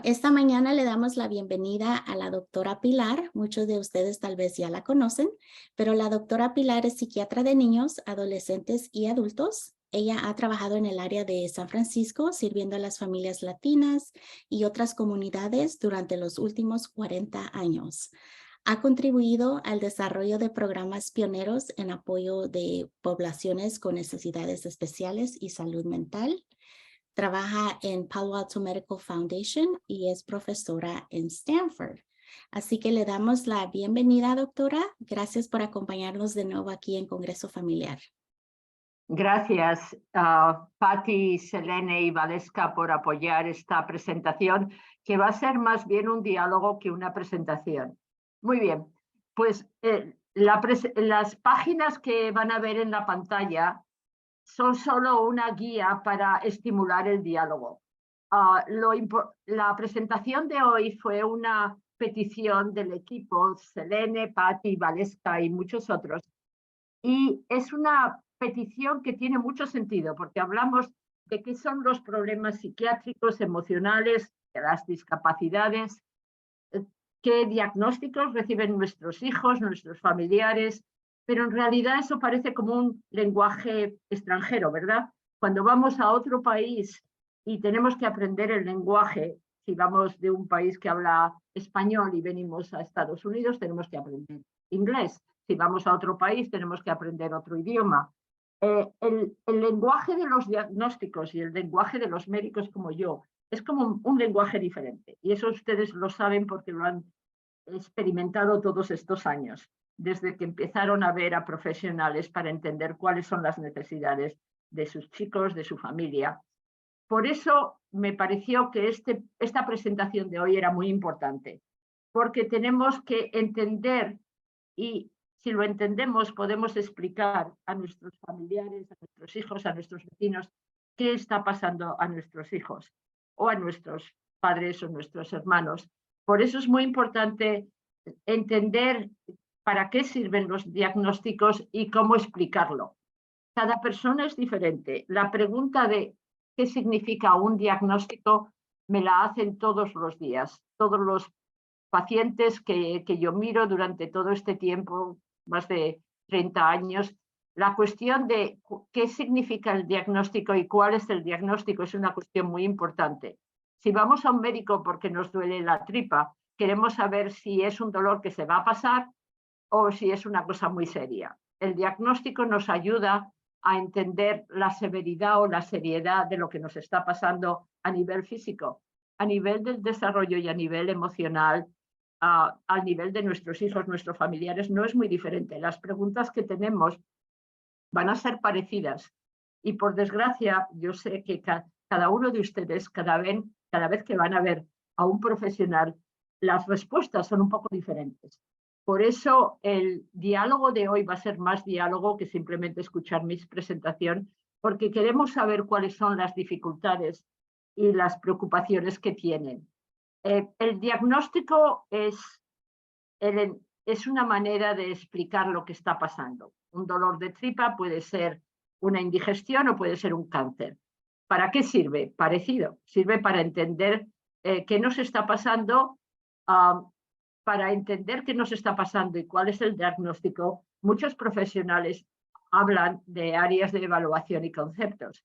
esta mañana le damos la bienvenida a la doctora Pilar. Muchos de ustedes tal vez ya la conocen, pero la doctora Pilar es psiquiatra de niños, adolescentes y adultos. Ella ha trabajado en el área de San Francisco, sirviendo a las familias latinas y otras comunidades durante los últimos 40 años. Ha contribuido al desarrollo de programas pioneros en apoyo de poblaciones con necesidades especiales y salud mental. Trabaja en Palo Alto Medical Foundation y es profesora en Stanford. Así que le damos la bienvenida, doctora. Gracias por acompañarnos de nuevo aquí en Congreso Familiar. Gracias, Patti, Selene y Valeska, por apoyar esta presentación, que va a ser más bien un diálogo que una presentación. Muy bien, pues las páginas que van a ver en la pantalla son solo una guía para estimular el diálogo. La presentación de hoy fue una petición del equipo, Selene, Patti, Valeska y muchos otros. Y es una petición que tiene mucho sentido, porque hablamos de qué son los problemas psiquiátricos, emocionales, de las discapacidades, qué diagnósticos reciben nuestros hijos, nuestros familiares, pero en realidad eso parece como un lenguaje extranjero, ¿verdad? Cuando vamos a otro país y tenemos que aprender el lenguaje, si vamos de un país que habla español y venimos a Estados Unidos, tenemos que aprender inglés. Si vamos a otro país, tenemos que aprender otro idioma. El lenguaje de los diagnósticos y el lenguaje de los médicos como yo es como un lenguaje diferente. Y eso ustedes lo saben porque lo han experimentado todos estos años, desde que empezaron a ver a profesionales para entender cuáles son las necesidades de sus chicos, de su familia. Por eso me pareció que esta presentación de hoy era muy importante, porque tenemos que entender, y si lo entendemos podemos explicar a nuestros familiares, a nuestros hijos, a nuestros vecinos, qué está pasando a nuestros hijos o a nuestros padres o nuestros hermanos. Por eso es muy importante entender para qué sirven los diagnósticos y cómo explicarlo. Cada persona es diferente. La pregunta de qué significa un diagnóstico me la hacen todos los días. Todos los pacientes que yo miro durante todo este tiempo, más de 30 años, la cuestión de qué significa el diagnóstico y cuál es el diagnóstico es una cuestión muy importante. Si vamos a un médico porque nos duele la tripa, queremos saber si es un dolor que se va a pasar o si es una cosa muy seria. El diagnóstico nos ayuda a entender la severidad o la seriedad de lo que nos está pasando a nivel físico, a nivel del desarrollo y a nivel emocional, al nivel de nuestros hijos, nuestros familiares, no es muy diferente. Las preguntas que tenemos van a ser parecidas. Y por desgracia, yo sé que cada uno de ustedes, cada vez que van a ver a un profesional, las respuestas son un poco diferentes. Por eso el diálogo de hoy va a ser más diálogo que simplemente escuchar mi presentación, porque queremos saber cuáles son las dificultades y las preocupaciones que tienen. El diagnóstico es una manera de explicar lo que está pasando. Un dolor de tripa puede ser una indigestión o puede ser un cáncer. ¿Para qué sirve? Parecido. Sirve para entender qué nos está pasando. Para entender qué nos está pasando y cuál es el diagnóstico, muchos profesionales hablan de áreas de evaluación y conceptos.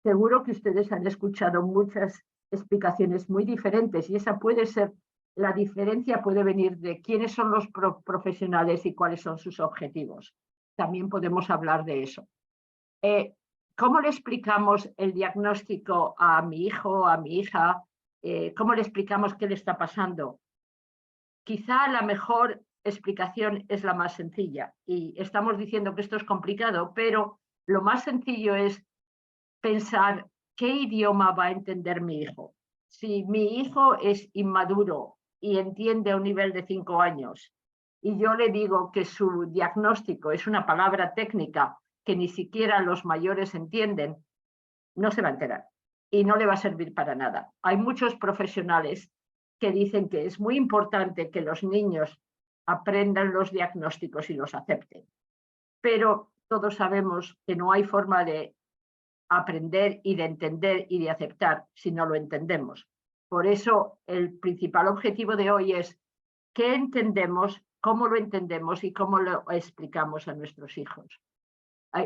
Seguro que ustedes han escuchado muchas explicaciones muy diferentes y esa puede ser, la diferencia puede venir de quiénes son los profesionales y cuáles son sus objetivos. También podemos hablar de eso. ¿Cómo le explicamos el diagnóstico a mi hijo, a mi hija? ¿Cómo le explicamos qué le está pasando? Quizá la mejor explicación es la más sencilla y estamos diciendo que esto es complicado, pero lo más sencillo es pensar qué idioma va a entender mi hijo. Si mi hijo es inmaduro y entiende a un nivel de 5 años y yo le digo que su diagnóstico es una palabra técnica que ni siquiera los mayores entienden, no se va a enterar y no le va a servir para nada. Hay muchos profesionales que dicen que es muy importante que los niños aprendan los diagnósticos y los acepten, pero todos sabemos que no hay forma de aprender y de entender y de aceptar si no lo entendemos. Por eso el principal objetivo de hoy es qué entendemos, cómo lo entendemos y cómo lo explicamos a nuestros hijos.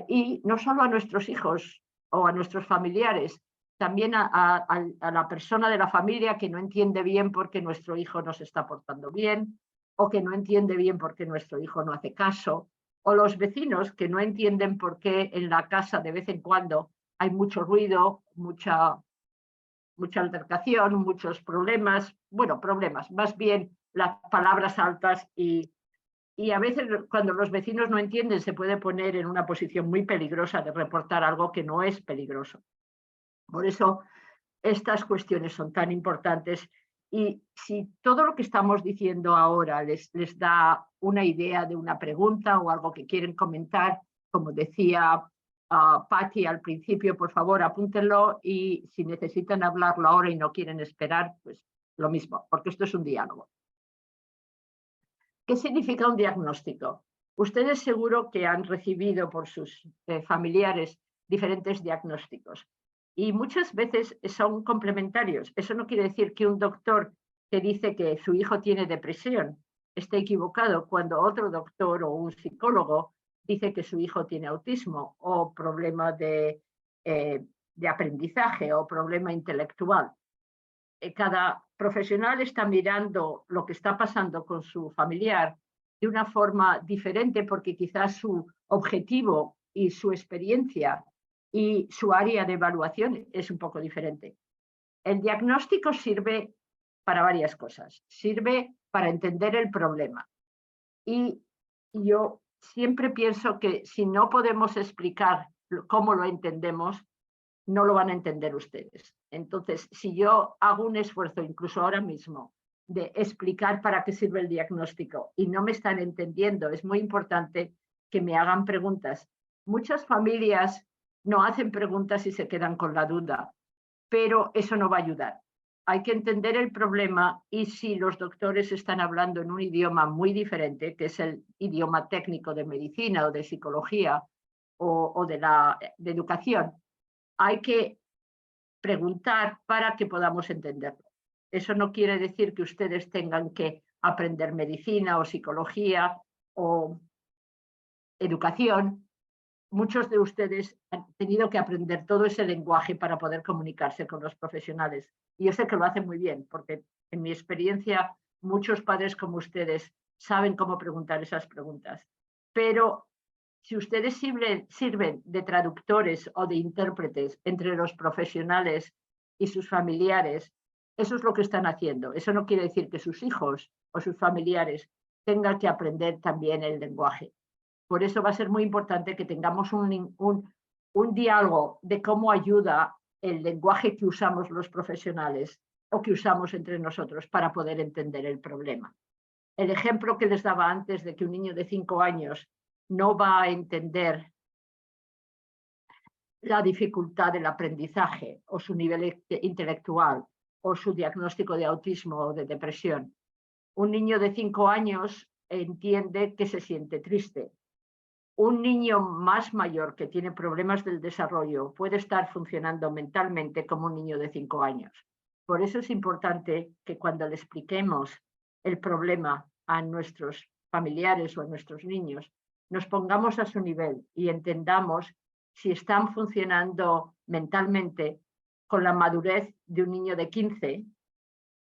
Y no solo a nuestros hijos o a nuestros familiares, también a la persona de la familia que no entiende bien por qué nuestro hijo no se está portando bien, o que no entiende bien por qué nuestro hijo no hace caso, o los vecinos que no entienden por qué en la casa de vez en cuando hay mucho ruido, mucha altercación, muchos problemas, bueno, problemas, más bien las palabras altas y a veces cuando los vecinos no entienden se puede poner en una posición muy peligrosa de reportar algo que no es peligroso. Por eso estas cuestiones son tan importantes y si todo lo que estamos diciendo ahora les da una idea de una pregunta o algo que quieren comentar, como decía Patty al principio, por favor apúntenlo y si necesitan hablarlo ahora y no quieren esperar, pues lo mismo, porque esto es un diálogo. ¿Qué significa un diagnóstico? Ustedes seguro que han recibido por sus familiares diferentes diagnósticos y muchas veces son complementarios. Eso no quiere decir que un doctor que dice que su hijo tiene depresión esté equivocado cuando otro doctor o un psicólogo dice que su hijo tiene autismo o problema de aprendizaje o problema intelectual. Cada profesional está mirando lo que está pasando con su familiar de una forma diferente porque quizás su objetivo y su experiencia y su área de evaluación es un poco diferente. El diagnóstico sirve para varias cosas. Sirve para entender el problema. Y yo siempre pienso que si no podemos explicar cómo lo entendemos, no lo van a entender ustedes. Entonces, si yo hago un esfuerzo, incluso ahora mismo, de explicar para qué sirve el diagnóstico y no me están entendiendo, es muy importante que me hagan preguntas. Muchas familias no hacen preguntas y se quedan con la duda, pero eso no va a ayudar. Hay que entender el problema y si los doctores están hablando en un idioma muy diferente, que es el idioma técnico de medicina o de psicología o de educación, hay que preguntar para que podamos entenderlo. Eso no quiere decir que ustedes tengan que aprender medicina o psicología o educación. Muchos de ustedes han tenido que aprender todo ese lenguaje para poder comunicarse con los profesionales. Y yo sé que lo hacen muy bien, porque en mi experiencia muchos padres como ustedes saben cómo preguntar esas preguntas. Pero si ustedes sirven de traductores o de intérpretes entre los profesionales y sus familiares, eso es lo que están haciendo. Eso no quiere decir que sus hijos o sus familiares tengan que aprender también el lenguaje. Por eso va a ser muy importante que tengamos un diálogo de cómo ayuda el lenguaje que usamos los profesionales o que usamos entre nosotros para poder entender el problema. El ejemplo que les daba antes de que un niño de 5 años no va a entender la dificultad del aprendizaje o su nivel intelectual o su diagnóstico de autismo o de depresión. Un niño de 5 años entiende que se siente triste. Un niño más mayor que tiene problemas del desarrollo puede estar funcionando mentalmente como un niño de 5 años. Por eso es importante que cuando le expliquemos el problema a nuestros familiares o a nuestros niños, nos pongamos a su nivel y entendamos si están funcionando mentalmente con la madurez de un niño de 15,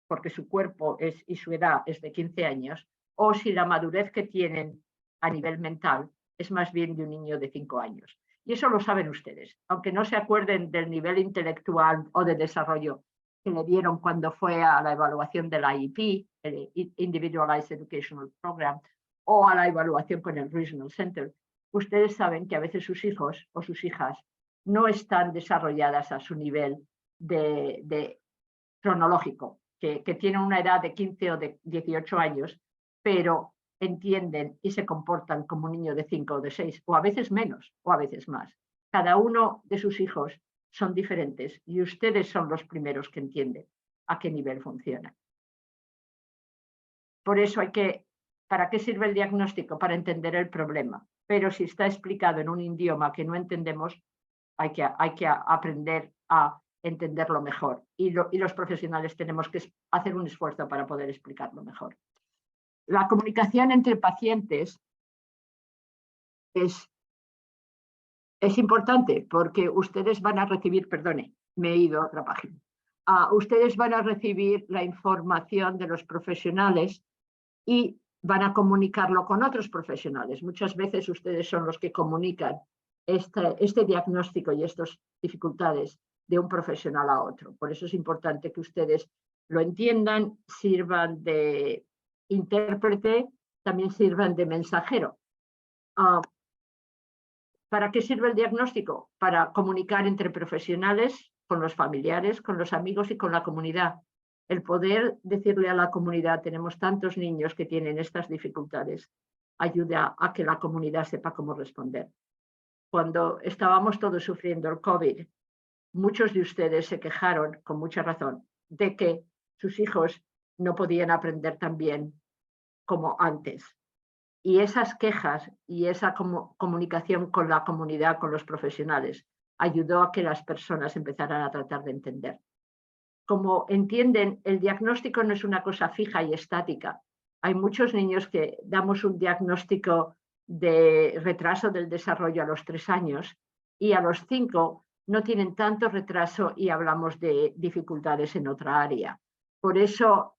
porque su cuerpo y su edad es de 15 años, o si la madurez que tienen a nivel mental es más bien de un niño de 5 años. Y eso lo saben ustedes, aunque no se acuerden del nivel intelectual o de desarrollo que le dieron cuando fue a la evaluación del IEP, el Individualized Educational Program, o a la evaluación con el Regional Center. Ustedes saben que a veces sus hijos o sus hijas no están desarrolladas a su nivel de cronológico, que tienen una edad de 15 o de 18 años, pero entienden y se comportan como un niño de 5 o de 6, o a veces menos, o a veces más. Cada uno de sus hijos son diferentes y ustedes son los primeros que entienden a qué nivel funciona. Por eso ¿para qué sirve el diagnóstico? Para entender el problema. Pero si está explicado en un idioma que no entendemos, hay que aprender a entenderlo mejor y los profesionales tenemos que hacer un esfuerzo para poder explicarlo mejor. La comunicación entre pacientes es importante porque ustedes van a recibir, perdone, me he ido a otra página. Ustedes van a recibir la información de los profesionales y van a comunicarlo con otros profesionales. Muchas veces ustedes son los que comunican este diagnóstico y estas dificultades de un profesional a otro. Por eso es importante que ustedes lo entiendan, sirvan de intérprete, también sirvan de mensajero. ¿Para qué sirve el diagnóstico? Para comunicar entre profesionales, con los familiares, con los amigos y con la comunidad. El poder decirle a la comunidad, tenemos tantos niños que tienen estas dificultades, ayuda a que la comunidad sepa cómo responder. Cuando estábamos todos sufriendo el COVID, muchos de ustedes se quejaron, con mucha razón, de que sus hijos no podían aprender tan bien como antes. Y esas quejas y esa comunicación con la comunidad, con los profesionales, ayudó a que las personas empezaran a tratar de entender. Como entienden, el diagnóstico no es una cosa fija y estática. Hay muchos niños que damos un diagnóstico de retraso del desarrollo a los 3 años y a los 5 no tienen tanto retraso y hablamos de dificultades en otra área. Por eso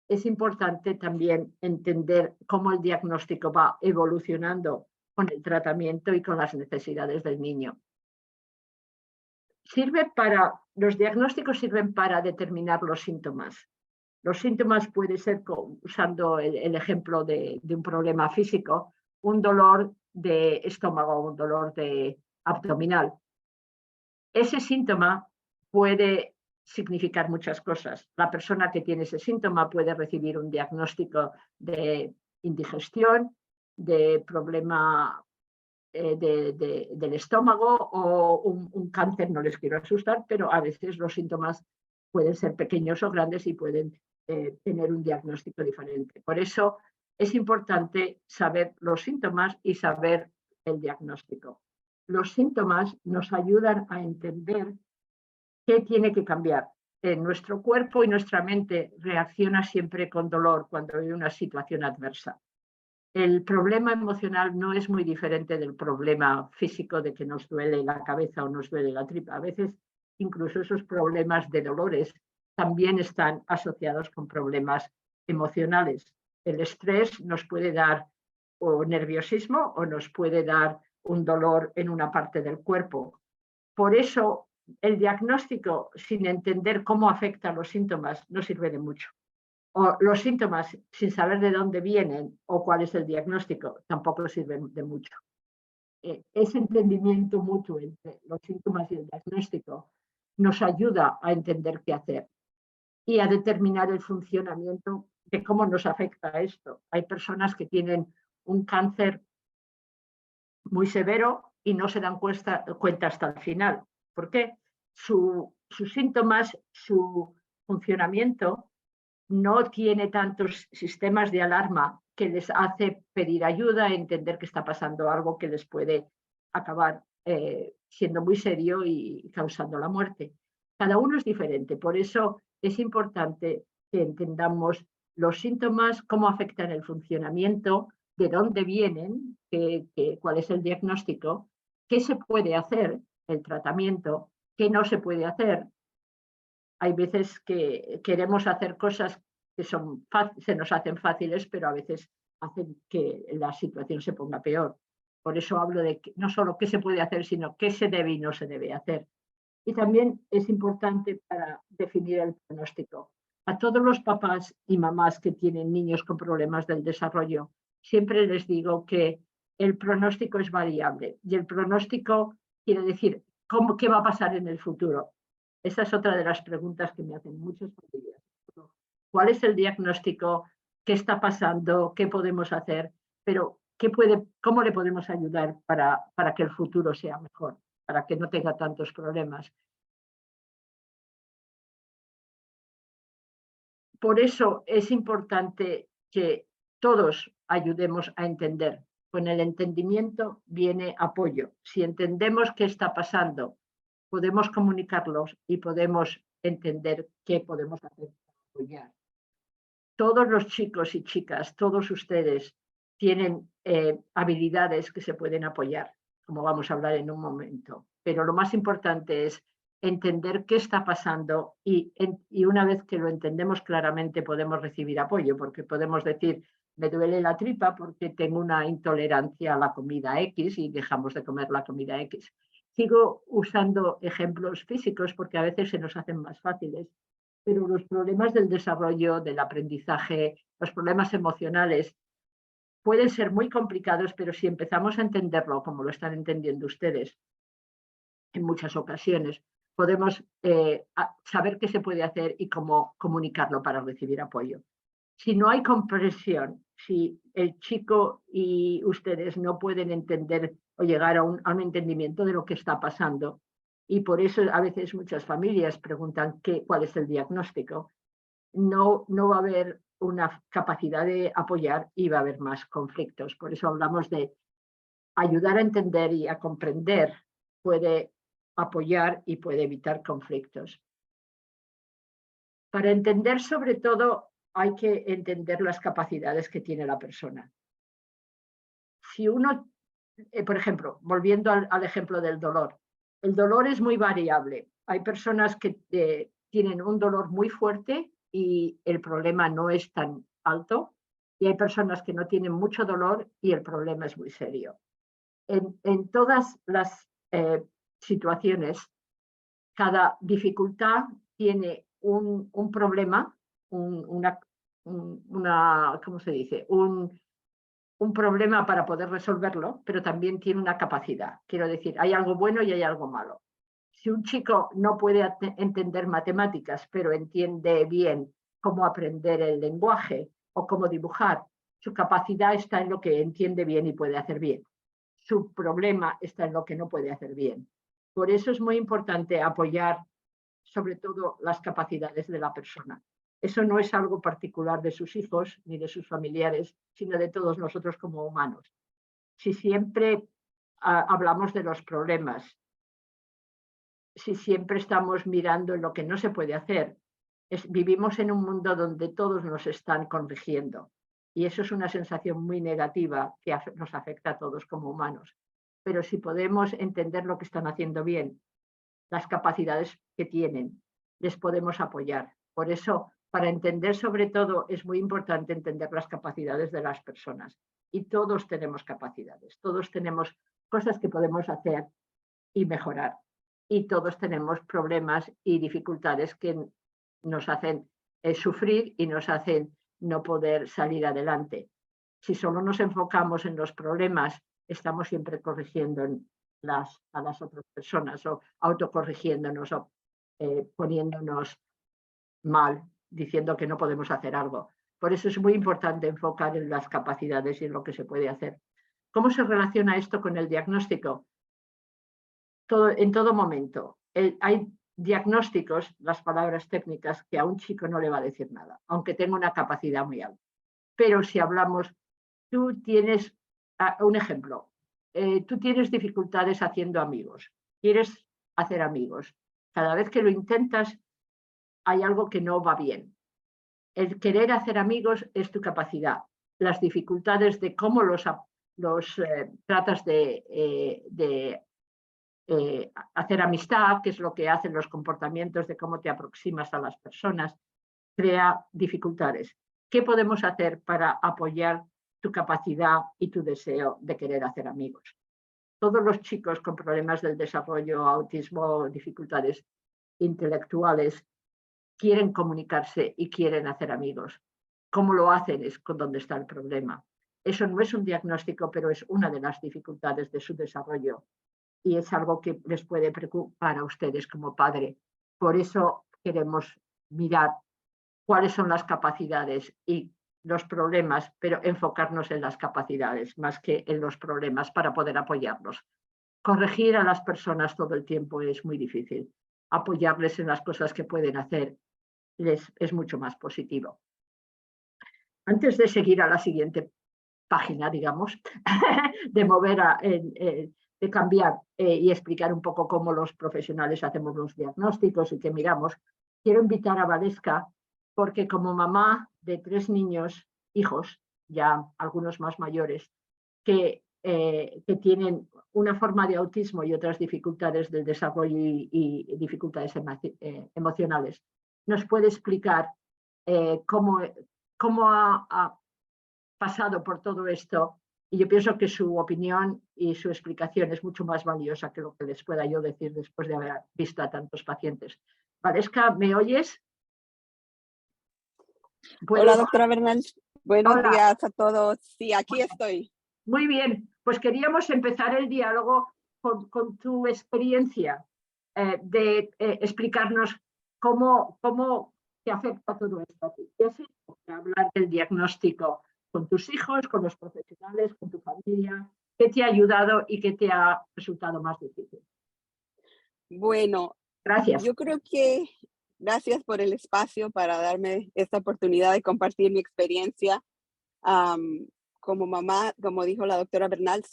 es importante también entender cómo el diagnóstico va evolucionando con el tratamiento y con las necesidades del niño. Los diagnósticos sirven para determinar los síntomas. Los síntomas pueden ser, usando el ejemplo de un problema físico, un dolor de estómago, un dolor abdominal. Ese síntoma puede significar muchas cosas. La persona que tiene ese síntoma puede recibir un diagnóstico de indigestión, de problema del estómago o un cáncer. No les quiero asustar, pero a veces los síntomas pueden ser pequeños o grandes y pueden tener un diagnóstico diferente. Por eso es importante saber los síntomas y saber el diagnóstico. Los síntomas nos ayudan a entender qué tiene que cambiar. Nuestro cuerpo y nuestra mente reacciona siempre con dolor cuando hay una situación adversa. El problema emocional no es muy diferente del problema físico de que nos duele la cabeza o nos duele la tripa. A veces incluso esos problemas de dolores también están asociados con problemas emocionales. El estrés nos puede dar o nerviosismo o nos puede dar un dolor en una parte del cuerpo. Por eso el diagnóstico sin entender cómo afectan los síntomas no sirve de mucho. O los síntomas sin saber de dónde vienen o cuál es el diagnóstico tampoco sirven de mucho. Ese entendimiento mutuo entre los síntomas y el diagnóstico nos ayuda a entender qué hacer y a determinar el funcionamiento de cómo nos afecta esto. Hay personas que tienen un cáncer muy severo y no se dan cuenta hasta el final. ¿Por qué? Sus síntomas, su funcionamiento no tiene tantos sistemas de alarma que les hace pedir ayuda, entender que está pasando algo que les puede acabar siendo muy serio y causando la muerte. Cada uno es diferente, por eso es importante que entendamos los síntomas, cómo afectan el funcionamiento, de dónde vienen, cuál es el diagnóstico, qué se puede hacer, el tratamiento, qué no se puede hacer. Hay veces que queremos hacer cosas que se nos hacen fáciles, pero a veces hacen que la situación se ponga peor. Por eso hablo de no solo qué se puede hacer, sino qué se debe y no se debe hacer. Y también es importante para definir el pronóstico. A todos los papás y mamás que tienen niños con problemas del desarrollo, siempre les digo que el pronóstico es variable. Y el pronóstico quiere decir qué va a pasar en el futuro. Esa es otra de las preguntas que me hacen muchas familias. ¿Cuál es el diagnóstico? ¿Qué está pasando? ¿Qué podemos hacer? Pero ¿cómo le podemos ayudar para que el futuro sea mejor? Para que no tenga tantos problemas. Por eso es importante que todos ayudemos a entender. Con el entendimiento viene apoyo. Si entendemos qué está pasando podemos comunicarlos y podemos entender qué podemos hacer para apoyar. Todos los chicos y chicas, todos ustedes tienen habilidades que se pueden apoyar, como vamos a hablar en un momento. Pero lo más importante es entender qué está pasando y una vez que lo entendemos claramente podemos recibir apoyo, porque podemos decir, me duele la tripa porque tengo una intolerancia a la comida X y dejamos de comer la comida X. Sigo usando ejemplos físicos porque a veces se nos hacen más fáciles, pero los problemas del desarrollo, del aprendizaje, los problemas emocionales pueden ser muy complicados, pero si empezamos a entenderlo como lo están entendiendo ustedes en muchas ocasiones, podemos saber qué se puede hacer y cómo comunicarlo para recibir apoyo. Si no hay comprensión, si el chico y ustedes no pueden entender o llegar a un entendimiento de lo que está pasando, y por eso a veces muchas familias preguntan cuál es el diagnóstico, no va a haber una capacidad de apoyar y va a haber más conflictos. Por eso hablamos de ayudar a entender y a comprender, puede apoyar y puede evitar conflictos. Para entender, sobre todo, hay que entender las capacidades que tiene la persona. Si uno, por ejemplo, volviendo al ejemplo del dolor, el dolor es muy variable. Hay personas que tienen un dolor muy fuerte y el problema no es tan alto, y hay personas que no tienen mucho dolor y el problema es muy serio. En todas las situaciones, cada dificultad tiene un problema, ¿cómo se dice? Un problema para poder resolverlo, pero también tiene una capacidad. Quiero decir, hay algo bueno y hay algo malo. Si un chico no puede entender matemáticas, pero entiende bien cómo aprender el lenguaje o cómo dibujar, su capacidad está en lo que entiende bien y puede hacer bien. Su problema está en lo que no puede hacer bien. Por eso es muy importante apoyar sobre todo las capacidades de la persona. Eso no es algo particular de sus hijos ni de sus familiares, sino de todos nosotros como humanos. Si siempre hablamos de los problemas, si siempre estamos mirando en lo que no se puede hacer, vivimos en un mundo donde todos nos están corrigiendo. Y eso es una sensación muy negativa que nos afecta a todos como humanos. Pero si podemos entender lo que están haciendo bien, las capacidades que tienen, les podemos apoyar. Por eso, para entender sobre todo, es muy importante entender las capacidades de las personas. Y todos tenemos capacidades, todos tenemos cosas que podemos hacer y mejorar. Y todos tenemos problemas y dificultades que nos hacen sufrir y nos hacen no poder salir adelante. Si solo nos enfocamos en los problemas, estamos siempre corrigiendo a las otras personas o autocorrigiéndonos o poniéndonos mal, diciendo que no podemos hacer algo. Por eso es muy importante enfocar en las capacidades y en lo que se puede hacer. ¿Cómo se relaciona esto con el diagnóstico? En todo momento. Hay diagnósticos, las palabras técnicas, que a un chico no le va a decir nada, aunque tenga una capacidad muy alta. Pero si hablamos, tú tienes, un ejemplo, tú tienes dificultades haciendo amigos, quieres hacer amigos. Cada vez que lo intentas, hay algo que no va bien. El querer hacer amigos es tu capacidad. Las dificultades de cómo los tratas de hacer amistad, que es lo que hacen los comportamientos de cómo te aproximas a las personas, crea dificultades. ¿Qué podemos hacer para apoyar tu capacidad y tu deseo de querer hacer amigos? Todos los chicos con problemas del desarrollo, autismo, dificultades intelectuales, quieren comunicarse y quieren hacer amigos. ¿Cómo lo hacen? Es con donde está el problema. Eso no es un diagnóstico, pero es una de las dificultades de su desarrollo. Y es algo que les puede preocupar a ustedes como padre. Por eso queremos mirar cuáles son las capacidades y los problemas, pero enfocarnos en las capacidades más que en los problemas para poder apoyarlos. Corregir a las personas todo el tiempo es muy difícil. Apoyarles en las cosas que pueden hacer es mucho más positivo. Antes de seguir a la siguiente página, digamos, de mover cambiar y explicar un poco cómo los profesionales hacemos los diagnósticos y qué miramos, quiero invitar a Valeska porque como mamá de 3 niños, hijos, ya algunos más mayores, que tienen una forma de autismo y otras dificultades del desarrollo y dificultades emocionales, nos puede explicar cómo ha pasado por todo esto. Y yo pienso que su opinión y su explicación es mucho más valiosa que lo que les pueda yo decir después de haber visto a tantos pacientes. Valeska, ¿me oyes? Hola, doctora Bernal. Buenos Hola. días a todos. Sí, aquí estoy. Muy bien, pues queríamos empezar el diálogo con tu experiencia de explicarnos cómo te afecta todo esto a ti. Hablar del diagnóstico con tus hijos, con los profesionales, con tu familia, qué te ha ayudado y qué te ha resultado más difícil. Bueno, Gracias. yo creo que gracias por el espacio para darme esta oportunidad de compartir mi experiencia. Como mamá, como dijo la doctora Bernal,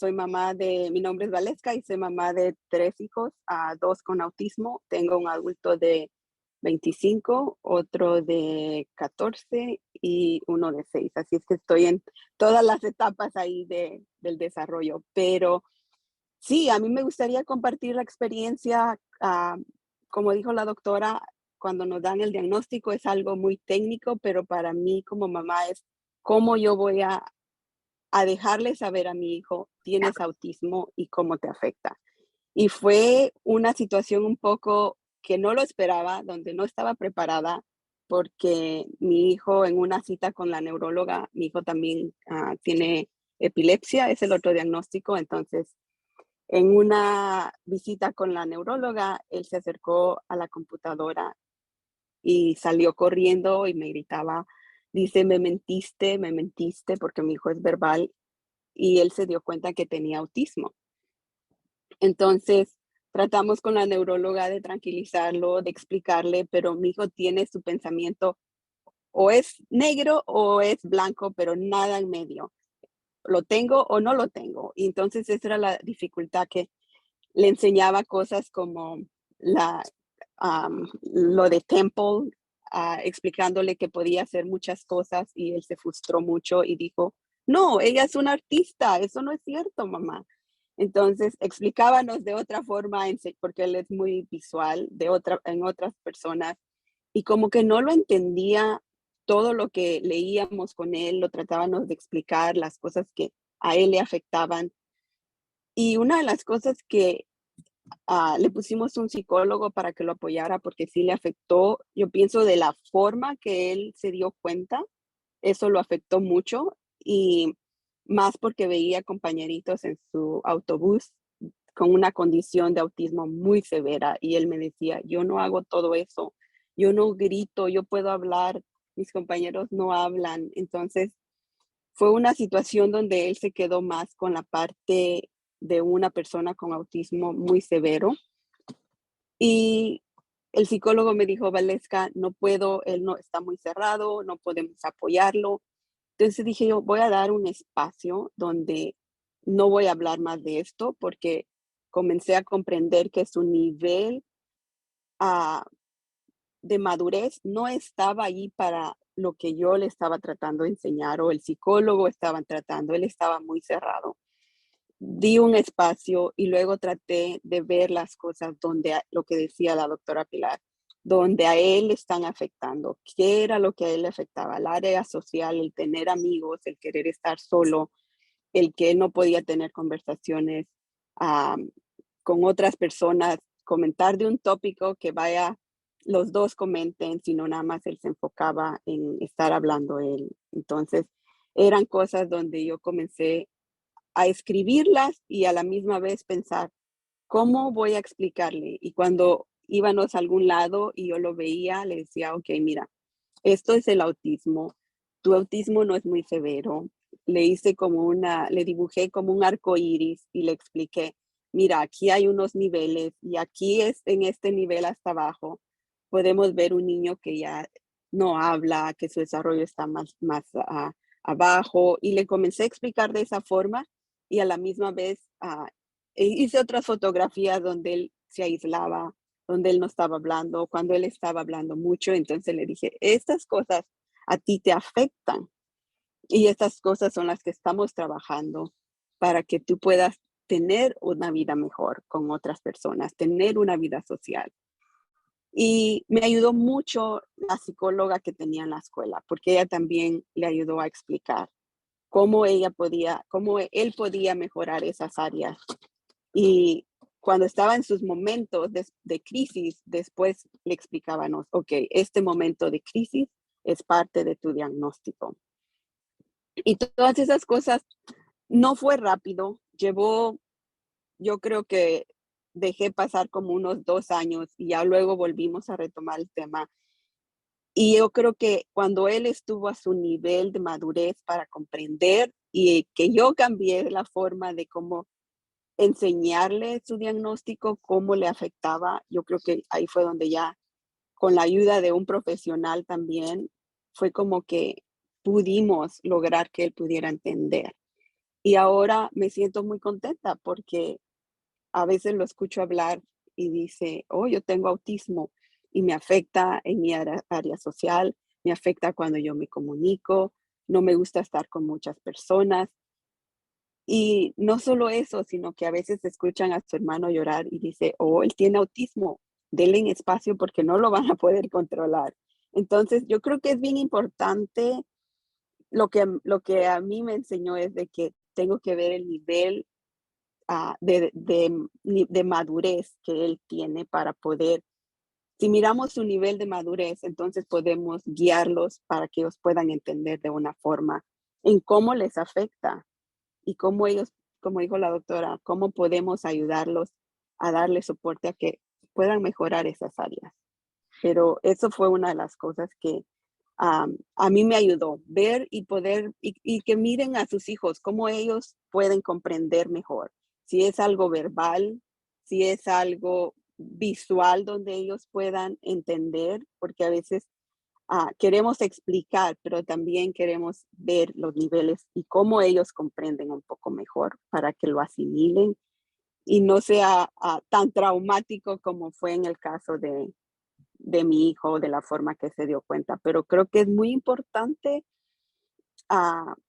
mi nombre es Valeska y soy mamá de 3 hijos, 2 con autismo. Tengo un adulto de 25, otro de 14 y uno de 6. Así es que estoy en todas las etapas ahí del desarrollo. Pero sí, a mí me gustaría compartir la experiencia. Como dijo la doctora, cuando nos dan el diagnóstico es algo muy técnico, pero para mí como mamá es cómo yo voy a dejarle saber a mi hijo, tienes autismo y cómo te afecta. Y fue una situación un poco que no lo esperaba, donde no estaba preparada, porque mi hijo en una cita con la neuróloga, mi hijo también tiene epilepsia, es el otro diagnóstico. Entonces, en una visita con la neuróloga, él se acercó a la computadora y salió corriendo y me gritaba, dice, me mentiste, porque mi hijo es verbal, y él se dio cuenta que tenía autismo. Entonces, tratamos con la neuróloga de tranquilizarlo, de explicarle, pero mi hijo tiene su pensamiento, o es negro o es blanco, pero nada en medio. Lo tengo o no lo tengo. Y entonces esa era la dificultad, que le enseñaba cosas como lo de Temple, explicándole que podía hacer muchas cosas, y él se frustró mucho y dijo, no, ella es una artista, eso no es cierto, mamá. Entonces explicábamos de otra forma, porque él es muy visual, en otras personas, y como que no lo entendía todo lo que leíamos con él, lo tratábamos de explicar las cosas que a él le afectaban. Y una de las cosas que le pusimos un psicólogo para que lo apoyara, porque sí le afectó, yo pienso, de la forma que él se dio cuenta, eso lo afectó mucho, y más porque veía compañeritos en su autobús con una condición de autismo muy severa, y él me decía, yo no hago todo eso, yo no grito, yo puedo hablar, mis compañeros no hablan. Entonces, fue una situación donde él se quedó más con la parte de una persona con autismo muy severo. Y el psicólogo me dijo, Valeska, no puedo, él no está muy cerrado, no podemos apoyarlo. Entonces dije yo, voy a dar un espacio donde no voy a hablar más de esto, porque comencé a comprender que su nivel de madurez no estaba ahí para lo que yo le estaba tratando de enseñar, o el psicólogo estaba tratando, él estaba muy cerrado. Di un espacio y luego traté de ver las cosas donde, lo que decía la doctora Pilar, donde a él le están afectando, qué era lo que a él le afectaba, el área social, el tener amigos, el querer estar solo, el que él no podía tener conversaciones con otras personas, comentar de un tópico que los dos comenten, sino nada más él se enfocaba en estar hablando él. Entonces, eran cosas donde yo comencé a escribirlas y a la misma vez pensar, ¿cómo voy a explicarle? Y cuando íbamos a algún lado y yo lo veía, le decía, ok, mira, esto es el autismo, tu autismo no es muy severo. Le dibujé como un arco iris y le expliqué, mira, aquí hay unos niveles y aquí en este nivel hasta abajo podemos ver un niño que ya no habla, que su desarrollo está más abajo, y le comencé a explicar de esa forma, y a la misma vez hice otras fotografías donde él se aislaba, donde él no estaba hablando, cuando él estaba hablando mucho. Entonces le dije, estas cosas a ti te afectan y estas cosas son las que estamos trabajando para que tú puedas tener una vida mejor con otras personas, tener una vida social. Y me ayudó mucho la psicóloga que tenía en la escuela, porque ella también le ayudó a explicar cómo cómo él podía mejorar esas áreas. Y cuando estaba en sus momentos de crisis, después le explicábamos, ok, este momento de crisis es parte de tu diagnóstico. Y todas esas cosas no fue rápido, yo creo que dejé pasar como unos 2 años y ya luego volvimos a retomar el tema. Y yo creo que cuando él estuvo a su nivel de madurez para comprender y que yo cambié la forma de cómo enseñarle su diagnóstico, cómo le afectaba, yo creo que ahí fue donde ya, con la ayuda de un profesional también, fue como que pudimos lograr que él pudiera entender. Y ahora me siento muy contenta porque a veces lo escucho hablar y dice, oh, yo tengo autismo y me afecta en mi área social, me afecta cuando yo me comunico, no me gusta estar con muchas personas. Y no solo eso, sino que a veces escuchan a su hermano llorar y dice, oh, él tiene autismo, denle en espacio porque no lo van a poder controlar. Entonces, yo creo que es bien importante lo que a mí me enseñó es de que tengo que ver el nivel de madurez que él tiene para poder, si miramos su nivel de madurez, entonces podemos guiarlos para que ellos puedan entender de una forma en cómo les afecta y cómo ellos, como dijo la doctora, cómo podemos ayudarlos a darle soporte a que puedan mejorar esas áreas. Pero eso fue una de las cosas que a mí me ayudó, ver y poder, y que miren a sus hijos, cómo ellos pueden comprender mejor. Si es algo verbal, si es algo visual donde ellos puedan entender, porque a veces queremos explicar, pero también queremos ver los niveles y cómo ellos comprenden un poco mejor para que lo asimilen y no sea tan traumático como fue en el caso de mi hijo, de la forma que se dio cuenta. Pero creo que es muy importante,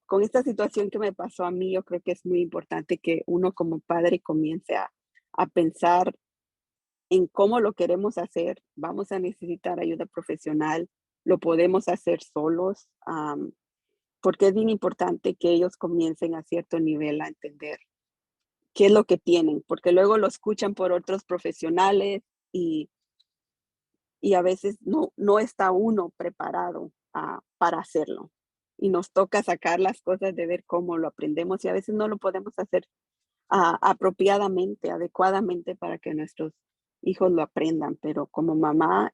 con esta situación que me pasó a mí, yo creo que es muy importante que uno como padre comience a pensar en cómo lo queremos hacer. Vamos a necesitar ayuda profesional, lo podemos hacer solos, porque es bien importante que ellos comiencen a cierto nivel a entender qué es lo que tienen, porque luego lo escuchan por otros profesionales y a veces no está uno preparado para hacerlo. Y nos toca sacar las cosas de ver cómo lo aprendemos y a veces no lo podemos hacer apropiadamente, adecuadamente para que nuestros hijos lo aprendan. Pero como mamá,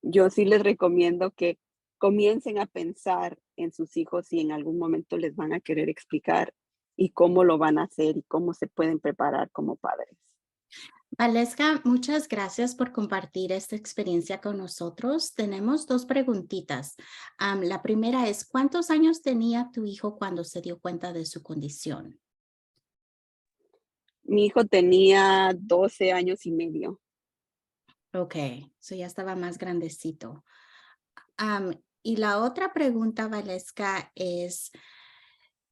yo sí les recomiendo que comiencen a pensar en sus hijos si en algún momento les van a querer explicar y cómo lo van a hacer y cómo se pueden preparar como padres. Valeska, muchas gracias por compartir esta experiencia con nosotros. Tenemos 2 preguntitas. La primera es, ¿cuántos años tenía tu hijo cuando se dio cuenta de su condición? Mi hijo tenía 12 años y medio. Ok, so ya estaba más grandecito. Y la otra pregunta, Valeska, es,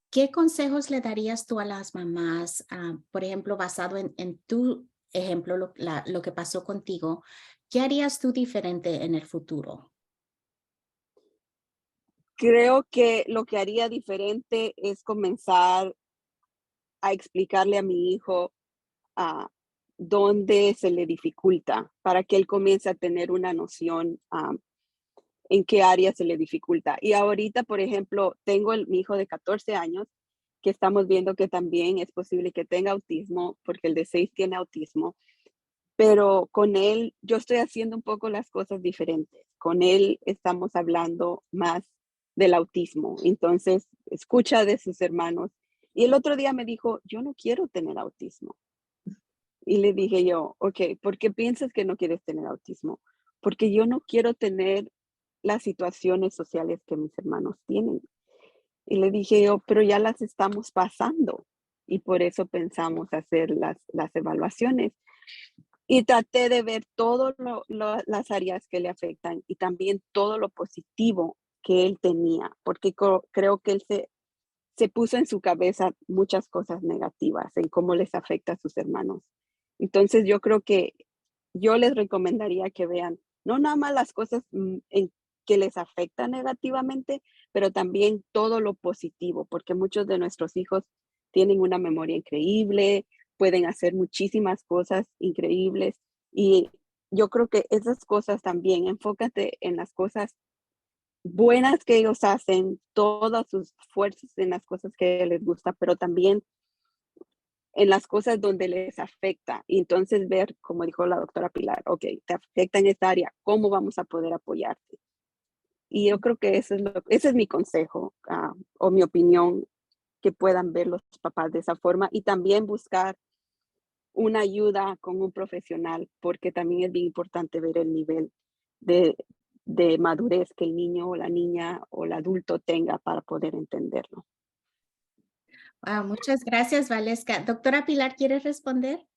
¿qué consejos le darías tú a las mamás, por ejemplo, basado en tu ejemplo, lo que pasó contigo? ¿Qué harías tú diferente en el futuro? Creo que lo que haría diferente es comenzar a explicarle a mi hijo dónde se le dificulta para que él comience a tener una noción en qué área se le dificulta. Y ahorita, por ejemplo, tengo mi hijo de 14 años que estamos viendo que también es posible que tenga autismo, porque el de 6 tiene autismo, pero con él yo estoy haciendo un poco las cosas diferentes. Con él estamos hablando más del autismo, entonces escucha de sus hermanos. Y el otro día me dijo, yo no quiero tener autismo. Y le dije yo, ok, ¿por qué piensas que no quieres tener autismo? Porque yo no quiero tener las situaciones sociales que mis hermanos tienen. Y le dije yo, pero ya las estamos pasando. y por eso pensamos hacer las evaluaciones. Y traté de ver todas las áreas que le afectan y también todo lo positivo que él tenía, porque creo que él se puso en su cabeza muchas cosas negativas en cómo les afecta a sus hermanos. Entonces yo creo que yo les recomendaría que vean no nada más las cosas en que les afectan negativamente, pero también todo lo positivo, porque muchos de nuestros hijos tienen una memoria increíble, pueden hacer muchísimas cosas increíbles y yo creo que esas cosas también, enfócate en las cosas buenas que ellos hacen, todas sus fuerzas en las cosas que les gusta, pero también en las cosas donde les afecta. Y entonces ver, como dijo la doctora Pilar, ok, te afecta en esta área, ¿cómo vamos a poder apoyarte? Y yo creo que ese es mi consejo o mi opinión, que puedan ver los papás de esa forma y también buscar una ayuda con un profesional, porque también es bien importante ver el nivel de, de madurez que el niño o la niña o el adulto tenga para poder entenderlo. Muchas gracias, Valesca. Doctora Pilar, ¿quiere responder?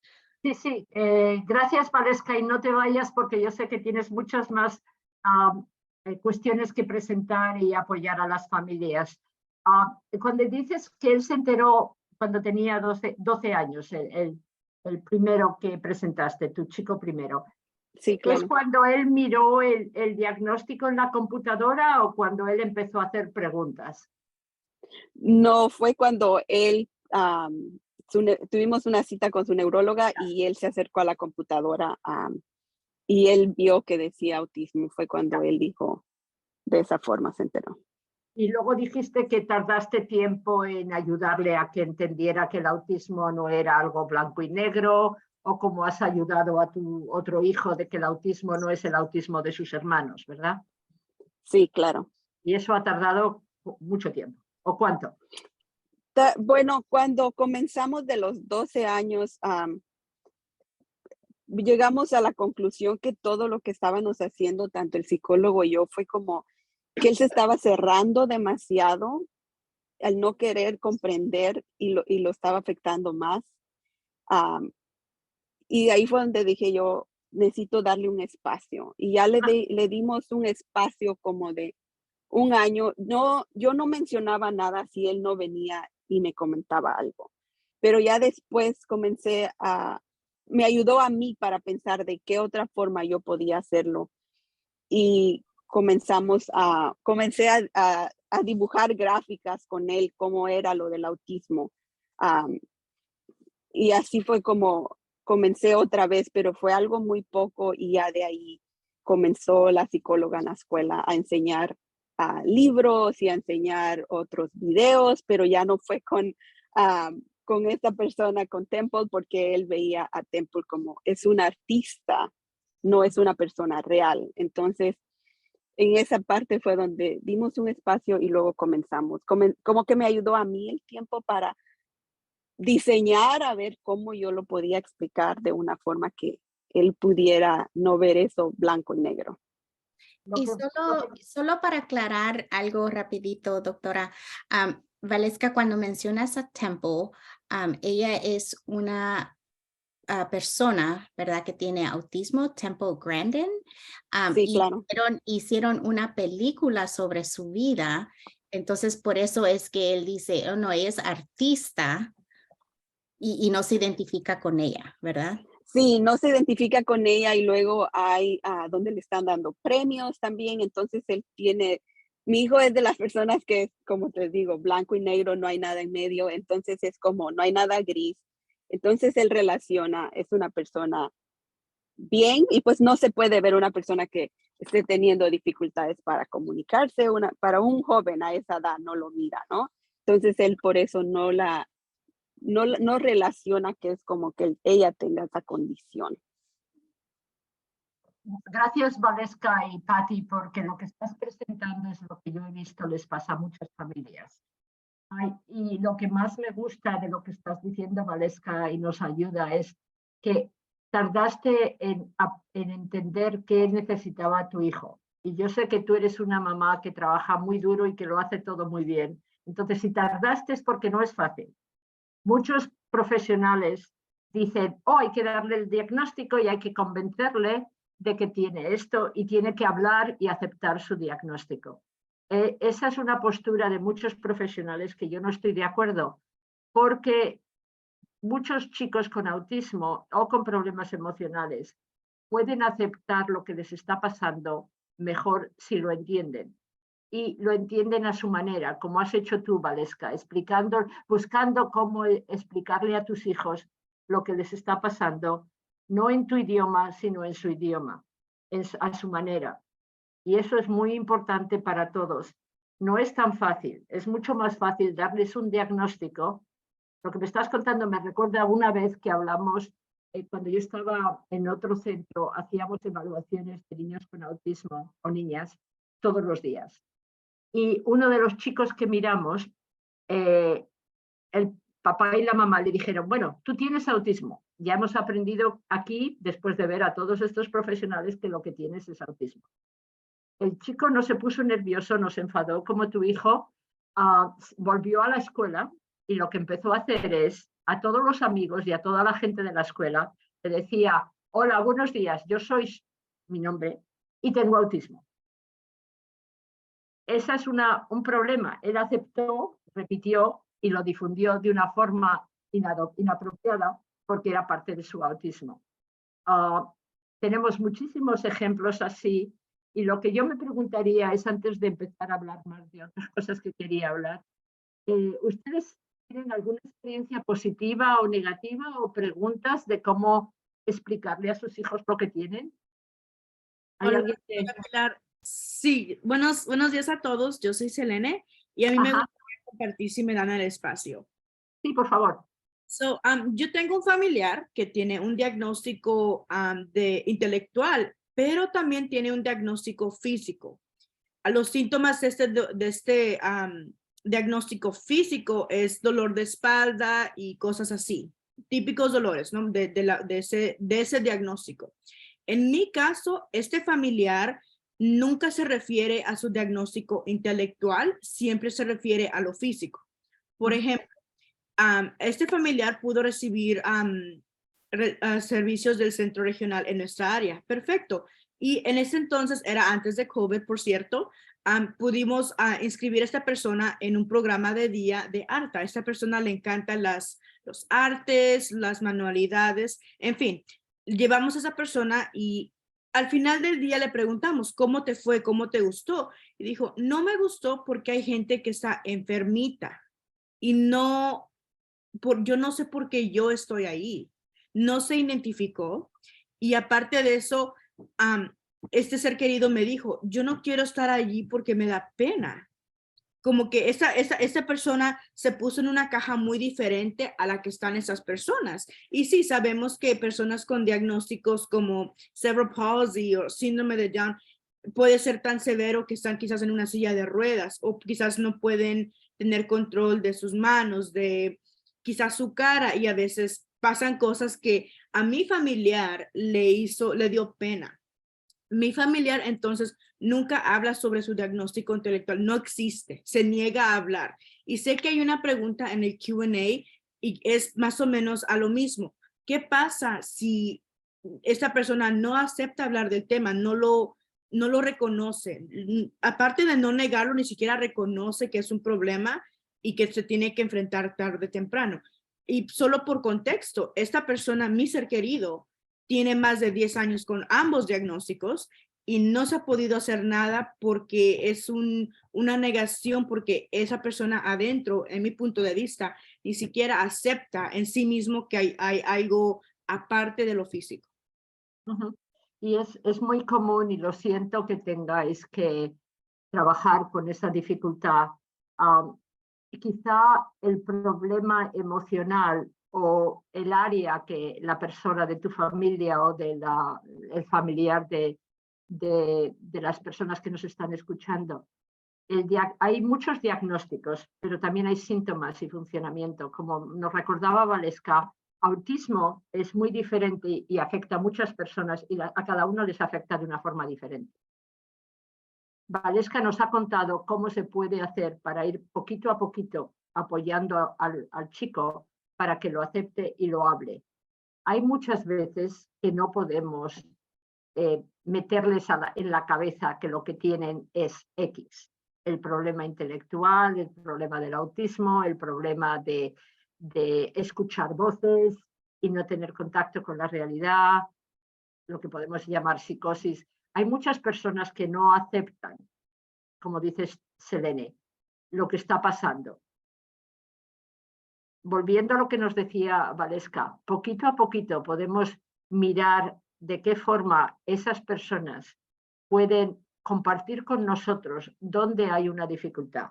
Sí, sí. Gracias, Valesca, y no te vayas porque yo sé que tienes muchas más cuestiones que presentar y apoyar a las familias. Cuando dices que él se enteró cuando tenía 12 años, el primero que presentaste, tu chico primero, Sí, ¿es claro. cuando él miró el diagnóstico en la computadora o cuando él empezó a hacer preguntas? No, fue cuando él, tuvimos una cita con su neuróloga y él se acercó a la computadora y él vio que decía autismo. Fue cuando él dijo, de esa forma se enteró. Y luego dijiste que tardaste tiempo en ayudarle a que entendiera que el autismo no era algo blanco y negro, o cómo has ayudado a tu otro hijo de que el autismo no es el autismo de sus hermanos, ¿verdad? Sí, claro. Y eso ha tardado mucho tiempo. ¿O cuánto? Bueno, cuando comenzamos de los 12 años, llegamos a la conclusión que todo lo que estábamos haciendo, tanto el psicólogo y yo, fue como que él se estaba cerrando demasiado al no querer comprender y lo estaba afectando más. Am, y ahí fue donde dije yo, necesito darle un espacio. Y ya le dimos un espacio como de un año. No, yo no mencionaba nada si él no venía y me comentaba algo. Pero ya después me ayudó a mí para pensar de qué otra forma yo podía hacerlo. Y comencé a dibujar gráficas con él, cómo era lo del autismo. Am, y así fue como comencé otra vez, pero fue algo muy poco y ya de ahí comenzó la psicóloga en la escuela a enseñar libros y a enseñar otros videos, pero ya no fue con esta persona, con Temple, porque él veía a Temple como es un artista, no es una persona real. Entonces, en esa parte fue donde dimos un espacio y luego comenzamos. Como que me ayudó a mí el tiempo para diseñar a ver cómo yo lo podía explicar de una forma que él pudiera no ver eso blanco y negro. Y solo para aclarar algo rapidito, doctora, Valesca, cuando mencionas a Temple, ella es una persona, ¿verdad? Que tiene autismo, Temple Grandin, Sí, y claro. hicieron una película sobre su vida. Entonces, por eso es que él dice, oh, no, ella es artista y no se identifica con ella, ¿verdad? Sí, no se identifica con ella y luego hay donde le están dando premios también. Entonces mi hijo es de las personas que, como te digo, blanco y negro, no hay nada en medio. Entonces es como, no hay nada gris. Entonces él relaciona, es una persona bien y pues no se puede ver una persona que esté teniendo dificultades para comunicarse, para un joven a esa edad no lo mira, ¿no? Entonces él por eso no relaciona que es como que ella tenga esa condición. Gracias, Valesca y Patti, porque lo que estás presentando es lo que yo he visto les pasa a muchas familias. Y lo que más me gusta de lo que estás diciendo, Valesca, y nos ayuda es que tardaste en entender qué necesitaba tu hijo. Y yo sé que tú eres una mamá que trabaja muy duro y que lo hace todo muy bien. Entonces, si tardaste es porque no es fácil. Muchos profesionales dicen, oh, hay que darle el diagnóstico y hay que convencerle de que tiene esto y tiene que hablar y aceptar su diagnóstico. Esa es una postura de muchos profesionales que yo no estoy de acuerdo, porque muchos chicos con autismo o con problemas emocionales pueden aceptar lo que les está pasando mejor si lo entienden. Y lo entienden a su manera, como has hecho tú, Valeska, buscando cómo explicarle a tus hijos lo que les está pasando, no en tu idioma, sino en su idioma, a su manera. Y eso es muy importante para todos. No es tan fácil, es mucho más fácil darles un diagnóstico. Lo que me estás contando me recuerda una vez que hablamos, cuando yo estaba en otro centro, hacíamos evaluaciones de niños con autismo o niñas todos los días. Y uno de los chicos que miramos, el papá y la mamá le dijeron, bueno, tú tienes autismo. Ya hemos aprendido aquí, después de ver a todos estos profesionales, que lo que tienes es autismo. El chico no se puso nervioso, no se enfadó como tu hijo, volvió a la escuela y lo que empezó a hacer es, a todos los amigos y a toda la gente de la escuela, le decía, hola, buenos días, yo soy mi nombre y tengo autismo. Ese es un problema. Él aceptó, repitió y lo difundió de una forma inapropiada porque era parte de su autismo. Tenemos muchísimos ejemplos así y lo que yo me preguntaría es, antes de empezar a hablar más de otras cosas que quería hablar, ¿ustedes tienen alguna experiencia positiva o negativa o preguntas de cómo explicarle a sus hijos lo que tienen? ¿Hay Hola, alguien que... Pilar. Sí, buenos días a todos. Yo soy Selene y a mí me Ajá. gustaría compartir si me dan el espacio. Sí, por favor. Yo tengo un familiar que tiene un diagnóstico de intelectual, pero también tiene un diagnóstico físico. A los síntomas de este diagnóstico físico es dolor de espalda y cosas así, típicos dolores, ¿no? de ese diagnóstico. En mi caso, este familiar nunca se refiere a su diagnóstico intelectual, siempre se refiere a lo físico. Por ejemplo, este familiar pudo recibir servicios del centro regional en nuestra área. Perfecto. Y en ese entonces, era antes de COVID, por cierto, pudimos inscribir a esta persona en un programa de día de arte. A esta persona le encantan los artes, las manualidades, en fin. Llevamos a esa persona y al final del día le preguntamos, ¿cómo te fue? ¿Cómo te gustó? Y dijo, no me gustó porque hay gente que está enfermita y yo no sé por qué yo estoy ahí. No se identificó y aparte de eso, este ser querido me dijo, yo no quiero estar allí porque me da pena. Como que esta persona se puso en una caja muy diferente a la que están esas personas. Y sí, sabemos que personas con diagnósticos como cerebral palsy o síndrome de Down puede ser tan severo que están quizás en una silla de ruedas o quizás no pueden tener control de sus manos, de quizás su cara, y a veces pasan cosas que a mi familiar le dio pena. Mi familiar entonces nunca habla sobre su diagnóstico intelectual, no existe, se niega a hablar. Y sé que hay una pregunta en el Q&A y es más o menos a lo mismo. ¿Qué pasa si esta persona no acepta hablar del tema, no lo reconoce? Aparte de no negarlo, ni siquiera reconoce que es un problema y que se tiene que enfrentar tarde o temprano. Y solo por contexto, esta persona, mi ser querido, tiene más de 10 años con ambos diagnósticos y no se ha podido hacer nada porque es una negación, porque esa persona adentro, en mi punto de vista, ni siquiera acepta en sí mismo que hay algo aparte de lo físico. Uh-huh. Y es muy común, y lo siento que tengáis que trabajar con esa dificultad. Quizá el problema emocional o el área que la persona de tu familia o el familiar de las personas que nos están escuchando, hay muchos diagnósticos, pero también hay síntomas y funcionamiento. Como nos recordaba Valeska, autismo es muy diferente y afecta a muchas personas y a cada uno les afecta de una forma diferente. Valeska nos ha contado cómo se puede hacer para ir poquito a poquito apoyando al chico para que lo acepte y lo hable. Hay muchas veces que no podemos meterles en la cabeza que lo que tienen es X. El problema intelectual, el problema del autismo, el problema de escuchar voces y no tener contacto con la realidad, lo que podemos llamar psicosis. Hay muchas personas que no aceptan, como dices, Selene, lo que está pasando. Volviendo a lo que nos decía Valeska, poquito a poquito podemos mirar de qué forma esas personas pueden compartir con nosotros dónde hay una dificultad.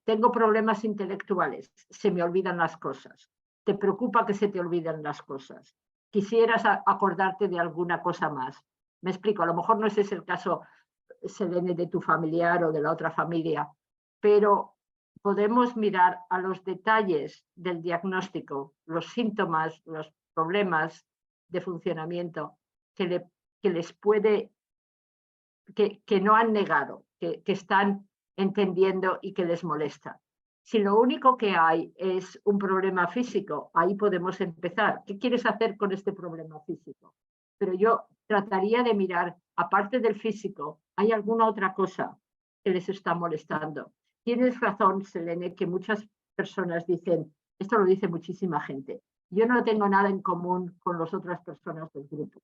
Tengo problemas intelectuales, se me olvidan las cosas. ¿Te preocupa que se te olviden las cosas? ¿Quisieras acordarte de alguna cosa más? Me explico, a lo mejor no ese es el caso, Selene, de tu familiar o de la otra familia, pero podemos mirar a los detalles del diagnóstico, los síntomas, los problemas de funcionamiento que les puede, que no han negado, que están entendiendo y que les molesta. Si lo único que hay es un problema físico, ahí podemos empezar. ¿Qué quieres hacer con este problema físico? Pero yo trataría de mirar, aparte del físico, ¿hay alguna otra cosa que les está molestando? Tienes razón, Selene, que muchas personas dicen, esto lo dice muchísima gente, yo no tengo nada en común con las otras personas del grupo.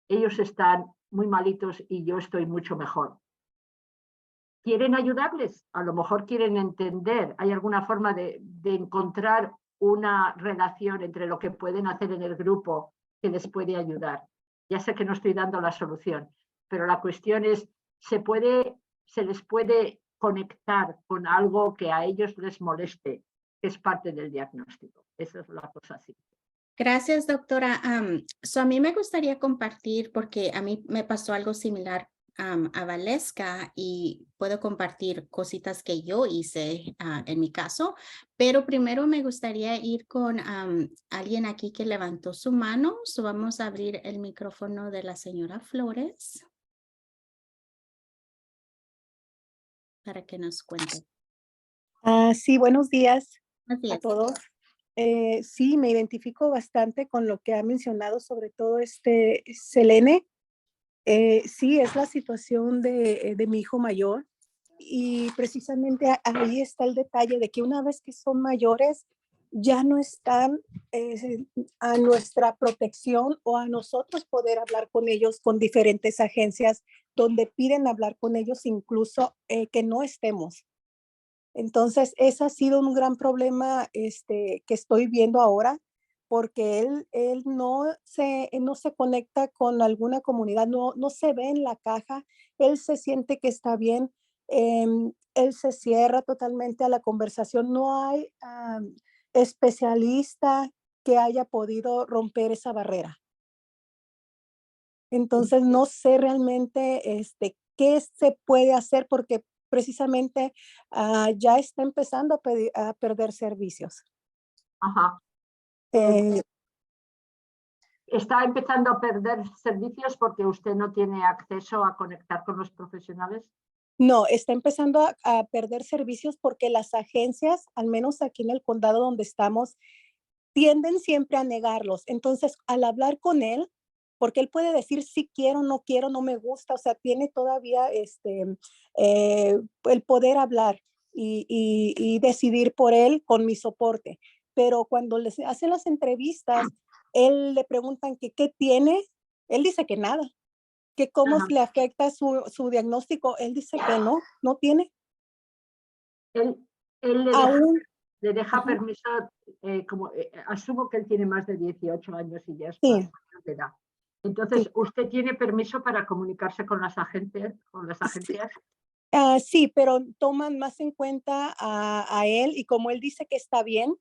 Ellos están muy malitos y yo estoy mucho mejor. ¿Quieren ayudarles? A lo mejor quieren entender. ¿Hay alguna forma de encontrar una relación entre lo que pueden hacer en el grupo que les puede ayudar? Ya sé que no estoy dando la solución, pero la cuestión es, ¿se les puede conectar con algo que a ellos les moleste, que es parte del diagnóstico? Esa es la cosa así. Gracias, doctora. A mí me gustaría compartir, porque a mí me pasó algo similar a Valeska, y puedo compartir cositas que yo hice en mi caso, pero primero me gustaría ir con alguien aquí que levantó su mano. Vamos a abrir el micrófono de la señora Flores para que nos cuente. Sí, buenos días Buenos a días. todos. Sí, me identifico bastante con lo que ha mencionado, sobre todo Selene. Sí, es la situación de mi hijo mayor, y precisamente ahí está el detalle de que una vez que son mayores ya no están a nuestra protección o a nosotros poder hablar con ellos, con diferentes agencias donde piden hablar con ellos, incluso que no estemos. Entonces, ese ha sido un gran problema que estoy viendo ahora, porque él no se conecta con alguna comunidad, no se ve en la caja, él se siente que está bien, él se cierra totalmente a la conversación, no hay especialista que haya podido romper esa barrera. Entonces, no sé realmente qué se puede hacer, porque precisamente ya está empezando a perder servicios. Ajá. Eh, ¿Está empezando a perder servicios porque usted no tiene acceso a conectar con los profesionales? no, está empezando a perder servicios porque las agencias, al menos aquí en el condado donde estamos, tienden siempre a negarlos. Entonces, al hablar con él, porque él puede decir sí quiero, no me gusta, o sea, tiene todavía el poder hablar y decidir por él con mi soporte. Pero cuando les hacen las entrevistas, él le preguntan que qué tiene, él dice que nada, que cómo Ajá. le afecta su diagnóstico, él dice que no tiene. Él Aún, le deja ajá, permiso, asumo que él tiene más de 18 años y ya es sí, mayor de edad. Entonces, sí. ¿usted tiene permiso para comunicarse con las agencias? Sí, pero toman más en cuenta a él, y como él dice que está bien,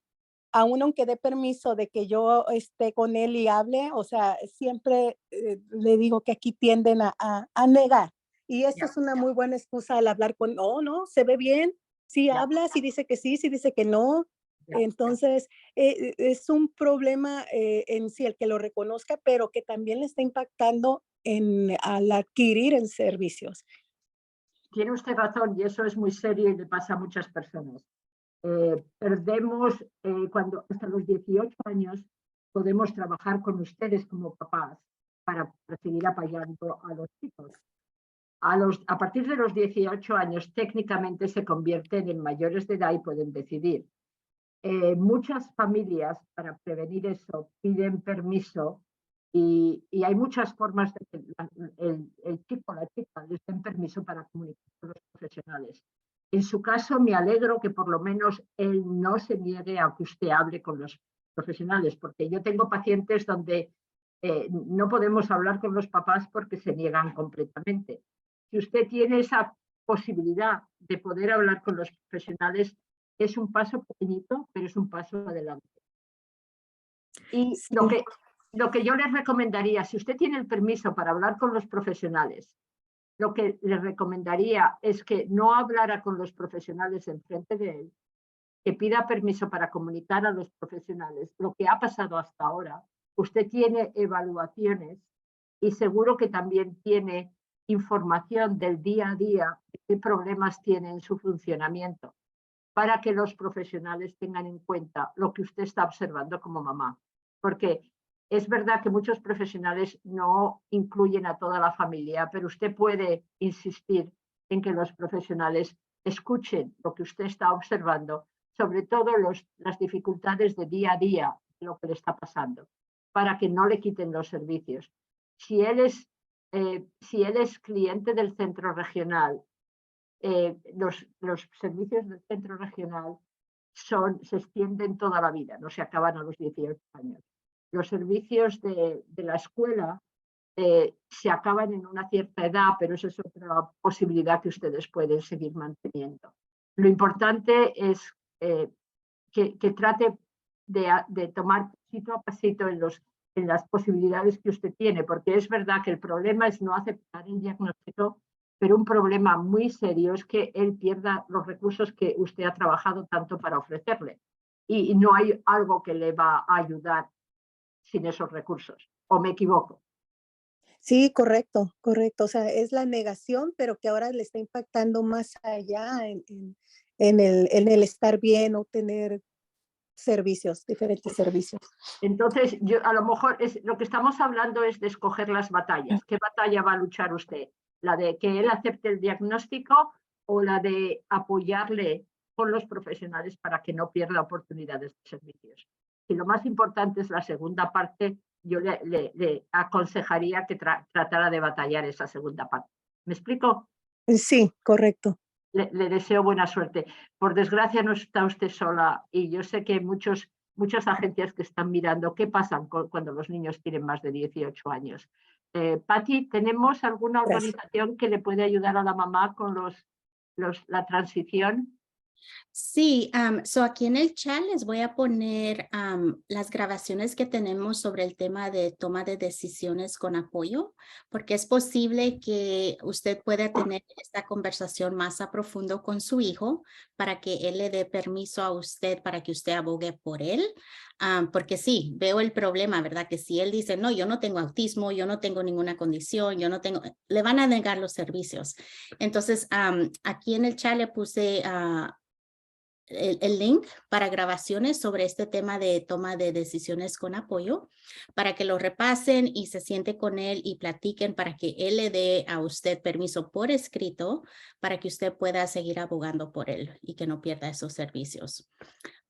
aún aunque dé permiso de que yo esté con él y hable, o sea, siempre le digo que aquí tienden a negar. Y esta Ya, es una muy buena excusa al hablar con, oh, no, se ve bien, sí ya, habla, sí dice que sí, sí dice que no. ya. Entonces, es un problema en sí el que lo reconozca, pero que también le está impactando al adquirir en servicios. Tiene usted razón y eso es muy serio y le pasa a muchas personas. Perdemos cuando hasta los 18 años podemos trabajar con ustedes como papás para seguir apoyando a los chicos. A partir de los 18 años técnicamente se convierten en mayores de edad y pueden decidir. Muchas familias para prevenir eso piden permiso y hay muchas formas de que el chico o la chica les den permiso para comunicar con los profesionales. En su caso, me alegro que por lo menos él no se niegue a que usted hable con los profesionales, porque yo tengo pacientes donde no podemos hablar con los papás porque se niegan completamente. Si usted tiene esa posibilidad de poder hablar con los profesionales, es un paso pequeñito, pero es un paso adelante. Y Sí. lo que yo les recomendaría, si usted tiene el permiso para hablar con los profesionales, lo que les recomendaría es que no hablara con los profesionales enfrente de él, que pida permiso para comunicar a los profesionales lo que ha pasado hasta ahora. Usted tiene evaluaciones y seguro que también tiene información del día a día de qué problemas tiene en su funcionamiento, para que los profesionales tengan en cuenta lo que usted está observando como mamá. Porque es verdad que muchos profesionales no incluyen a toda la familia, pero usted puede insistir en que los profesionales escuchen lo que usted está observando, sobre todo las dificultades de día a día, lo que le está pasando, para que no le quiten los servicios. Si él es cliente del centro regional, los servicios del centro regional se extienden toda la vida, no se acaban a los 18 años. Los servicios de la escuela se acaban en una cierta edad, pero esa es otra posibilidad que ustedes pueden seguir manteniendo. Lo importante es que trate de tomar pasito a pasito en las posibilidades que usted tiene, porque es verdad que el problema es no aceptar el diagnóstico, pero un problema muy serio es que él pierda los recursos que usted ha trabajado tanto para ofrecerle. Y no hay algo que le va a ayudar sin esos recursos. ¿O me equivoco? Sí, correcto, correcto. O sea, es la negación, pero que ahora le está impactando más allá en el estar bien o tener servicios, diferentes servicios. Entonces, a lo mejor lo que estamos hablando es de escoger las batallas. ¿Qué batalla va a luchar usted? ¿La de que él acepte el diagnóstico o la de apoyarle con los profesionales para que no pierda oportunidades de servicios? Y lo más importante es la segunda parte, yo le aconsejaría que tratara de batallar esa segunda parte. ¿Me explico? Sí, correcto. Le deseo buena suerte. Por desgracia no está usted sola y yo sé que hay muchas agencias que están mirando qué pasa cuando los niños tienen más de 18 años. Patti, ¿tenemos alguna organización que le puede ayudar a la mamá con la transición? Sí, aquí en el chat les voy a poner las grabaciones que tenemos sobre el tema de toma de decisiones con apoyo, porque es posible que usted pueda tener esta conversación más a profundo con su hijo para que él le dé permiso a usted para que usted abogue por él. Porque sí, veo el problema, ¿verdad? Que si él dice, no, yo no tengo autismo, yo no tengo ninguna condición, yo no tengo, le van a negar los servicios. Entonces, aquí en el chat le puse el link para grabaciones sobre este tema de toma de decisiones con apoyo, para que lo repasen y se siente con él y platiquen para que él le dé a usted permiso por escrito para que usted pueda seguir abogando por él y que no pierda esos servicios.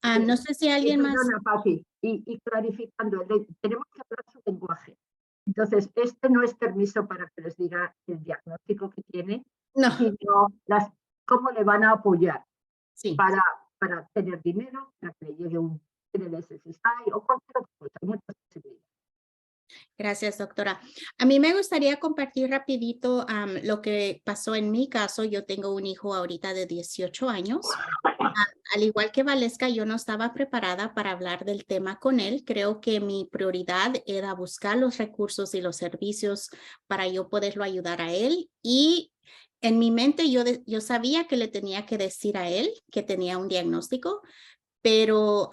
No sé si alguien más... Perdona, Patti, y clarificando, tenemos que hablar su lenguaje. Entonces, este no es permiso para que les diga el diagnóstico que tiene, No. sino cómo le van a apoyar Sí. para tener dinero, para que le llegue un SSI o cualquier otra cosa. Hay muchas posibilidades. Gracias, doctora. A mí me gustaría compartir rapidito lo que pasó en mi caso. Yo tengo un hijo ahorita de 18 años. Al igual que Valesca, yo no estaba preparada para hablar del tema con él. Creo que mi prioridad era buscar los recursos y los servicios para yo poderlo ayudar a él. Y en mi mente yo sabía que le tenía que decir a él que tenía un diagnóstico, pero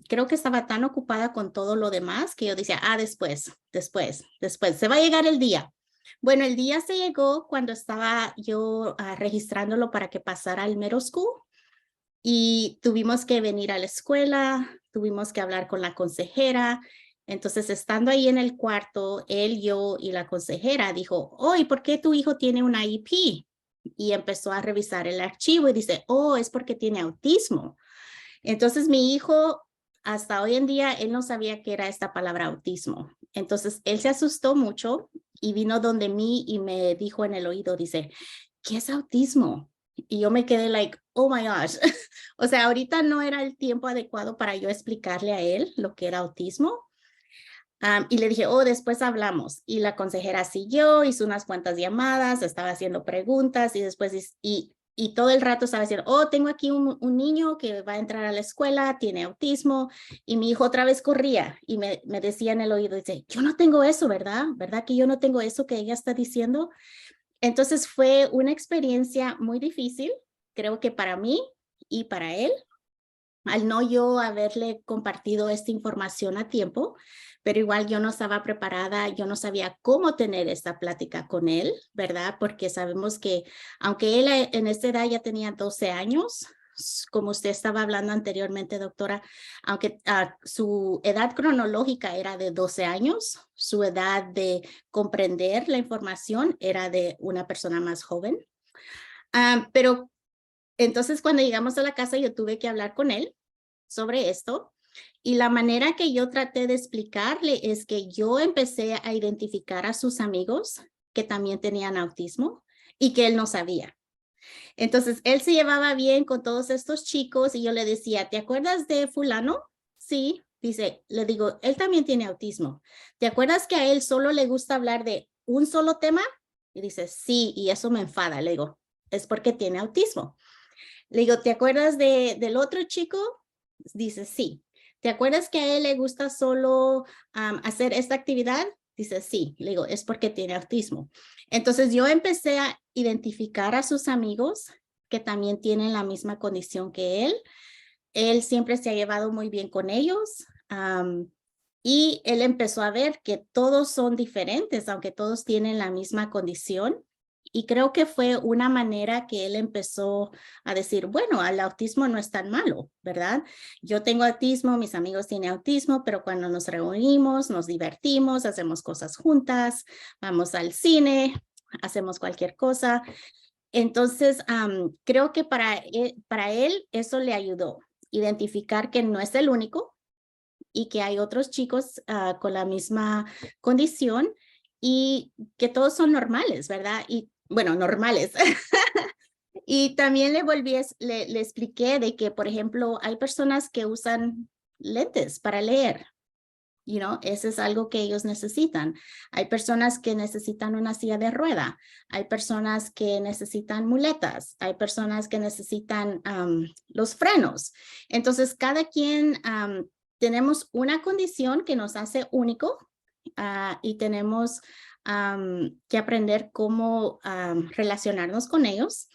creo que estaba tan ocupada con todo lo demás que yo decía, después, se va a llegar el día. Bueno, el día se llegó cuando estaba yo registrándolo para que pasara al middle school. y tuvimos que venir a la escuela, tuvimos que hablar con la consejera. Entonces, estando ahí en el cuarto, él, yo y la consejera dijo, oh, ¿y por qué tu hijo tiene una IEP? Y empezó a revisar el archivo y dice, oh, es porque tiene autismo. Entonces, mi hijo, hasta hoy en día, él no sabía qué era esta palabra autismo. Entonces, él se asustó mucho y vino donde mí y me dijo en el oído, dice, ¿qué es autismo? Y yo me quedé like, oh my gosh. O sea, ahorita no era el tiempo adecuado para yo explicarle a él lo que era autismo. Y le dije, oh, después hablamos. Y la consejera siguió, hizo unas cuantas llamadas, estaba haciendo preguntas y después, y todo el rato estaba diciendo, oh, tengo aquí un niño que va a entrar a la escuela, tiene autismo. Y mi hijo otra vez corría y me decía en el oído, dice, yo no tengo eso, ¿verdad? ¿Verdad que yo no tengo eso que ella está diciendo? Entonces fue una experiencia muy difícil, creo que para mí y para él, al no yo haberle compartido esta información a tiempo, pero igual yo no estaba preparada, yo no sabía cómo tener esta plática con él, ¿verdad? Porque sabemos que aunque él en esta edad ya tenía 12 años, como usted estaba hablando anteriormente, doctora, aunque su edad cronológica era de 12 años, su edad de comprender la información era de una persona más joven. Pero entonces cuando llegamos a la casa yo tuve que hablar con él sobre esto y la manera que yo traté de explicarle es que yo empecé a identificar a sus amigos que también tenían autismo y que él no sabía. Entonces él se llevaba bien con todos estos chicos y yo le decía, ¿te acuerdas de fulano? Sí, dice, le digo, él también tiene autismo. ¿Te acuerdas que a él solo le gusta hablar de un solo tema? Y dice, sí, y eso me enfada. Le digo, es porque tiene autismo. Le digo, ¿te acuerdas del otro chico? Dice, sí. ¿Te acuerdas que a él le gusta solo hacer esta actividad? Dice, sí. Le digo, es porque tiene autismo. Entonces yo empecé a identificar a sus amigos que también tienen la misma condición que él. Él siempre se ha llevado muy bien con ellos. Y él empezó a ver que todos son diferentes, aunque todos tienen la misma condición. Y creo que fue una manera que él empezó a decir, bueno, el autismo no es tan malo, ¿verdad? Yo tengo autismo, mis amigos tienen autismo, pero cuando nos reunimos, nos divertimos, hacemos cosas juntas, vamos al cine, hacemos cualquier cosa. Entonces, creo que para él eso le ayudó, identificar que no es el único y que hay otros chicos con la misma condición y que todos son normales, ¿verdad? Y bueno, normales. Y también le expliqué de que, por ejemplo, hay personas que usan lentes para leer. Eso es algo que ellos necesitan. Hay personas que necesitan una silla de rueda. Hay personas que necesitan muletas. Hay personas que necesitan los frenos. Entonces, cada quien tenemos una condición que nos hace único y tenemos que aprender cómo relacionarnos con ellos.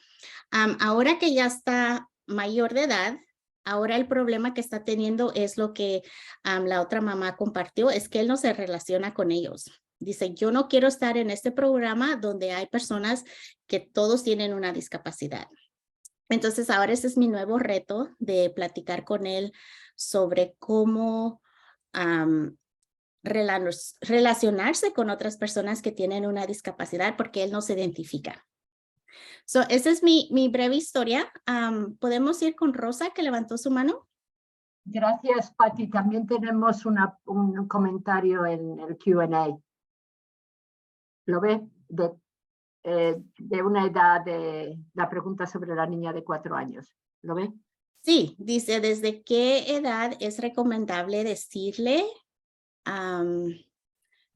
Ahora que ya está mayor de edad, ahora el problema que está teniendo es lo que la otra mamá compartió, es que él no se relaciona con ellos. Dice, yo no quiero estar en este programa donde hay personas que todos tienen una discapacidad. Entonces ahora ese es mi nuevo reto de platicar con él sobre cómo relacionarse con otras personas que tienen una discapacidad porque él no se identifica. Esa es mi breve historia. ¿Podemos ir con Rosa, que levantó su mano? Gracias, Patti. También tenemos un comentario en el Q&A. ¿Lo ve? De una edad de la pregunta sobre la niña de 4 años. ¿Lo ve? Sí, dice, ¿desde qué edad es recomendable decirle?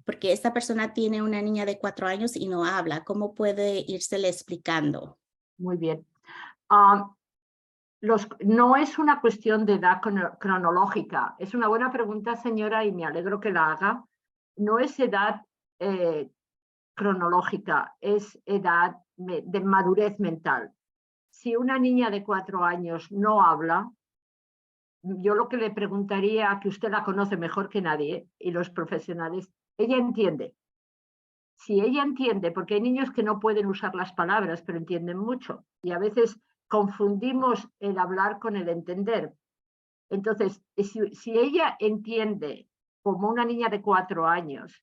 Porque esta persona tiene una niña de 4 años y no habla. ¿Cómo puede írsele explicando? Muy bien. No es una cuestión de edad cronológica. Es una buena pregunta, señora, y me alegro que la haga. No es edad cronológica, es edad de madurez mental. Si una niña de 4 años no habla, yo lo que le preguntaría, que usted la conoce mejor que nadie, y los profesionales, ella entiende. Si ella entiende, porque hay niños que no pueden usar las palabras, pero entienden mucho, y a veces confundimos el hablar con el entender. Entonces, si ella entiende como una niña de 4 años,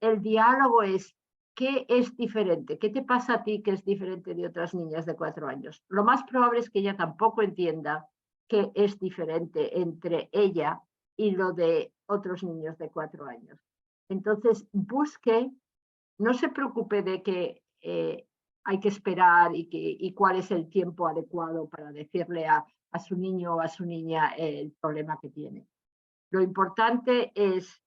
el diálogo es: ¿qué es diferente? ¿Qué te pasa a ti que es diferente de otras niñas de 4 años? Lo más probable es que ella tampoco entienda qué es diferente entre ella y lo de otros niños de 4 años. Entonces, busque, no se preocupe de que hay que esperar y cuál es el tiempo adecuado para decirle a su niño o a su niña el problema que tiene. Lo importante es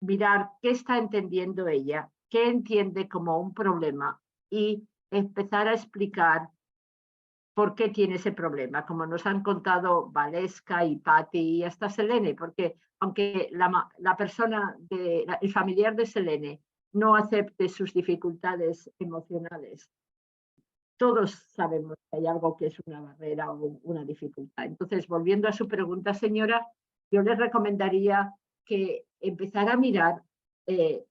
mirar qué está entendiendo ella, qué entiende como un problema y empezar a explicar por qué tiene ese problema, como nos han contado Valeska y Patti y hasta Selene, porque aunque la persona, el familiar de Selene no acepte sus dificultades emocionales, todos sabemos que hay algo que es una barrera o una dificultad. Entonces, volviendo a su pregunta, señora, yo les recomendaría que empezara a mirar qué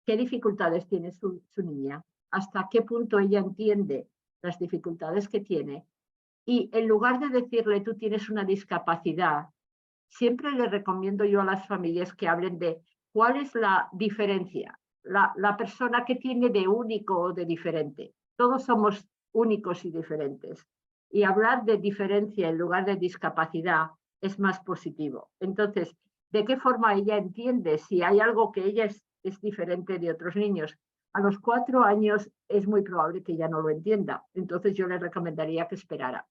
dificultades tiene su niña, hasta qué punto ella entiende las dificultades que tiene. Y en lugar de decirle, tú tienes una discapacidad, siempre le recomiendo yo a las familias que hablen de cuál es la diferencia, la persona que tiene de único o de diferente. Todos somos únicos y diferentes. Y hablar de diferencia en lugar de discapacidad es más positivo. Entonces, ¿de qué forma ella entiende si hay algo que ella es diferente de otros niños? A los 4 años es muy probable que ella no lo entienda. Entonces yo le recomendaría que esperara.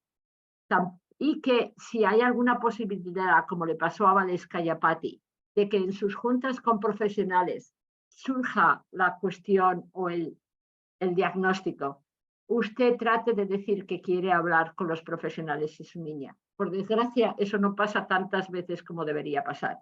Y que si hay alguna posibilidad, como le pasó a Valeska y a Patti, de que en sus juntas con profesionales surja la cuestión o el diagnóstico, usted trate de decir que quiere hablar con los profesionales y su niña. Por desgracia, eso no pasa tantas veces como debería pasar.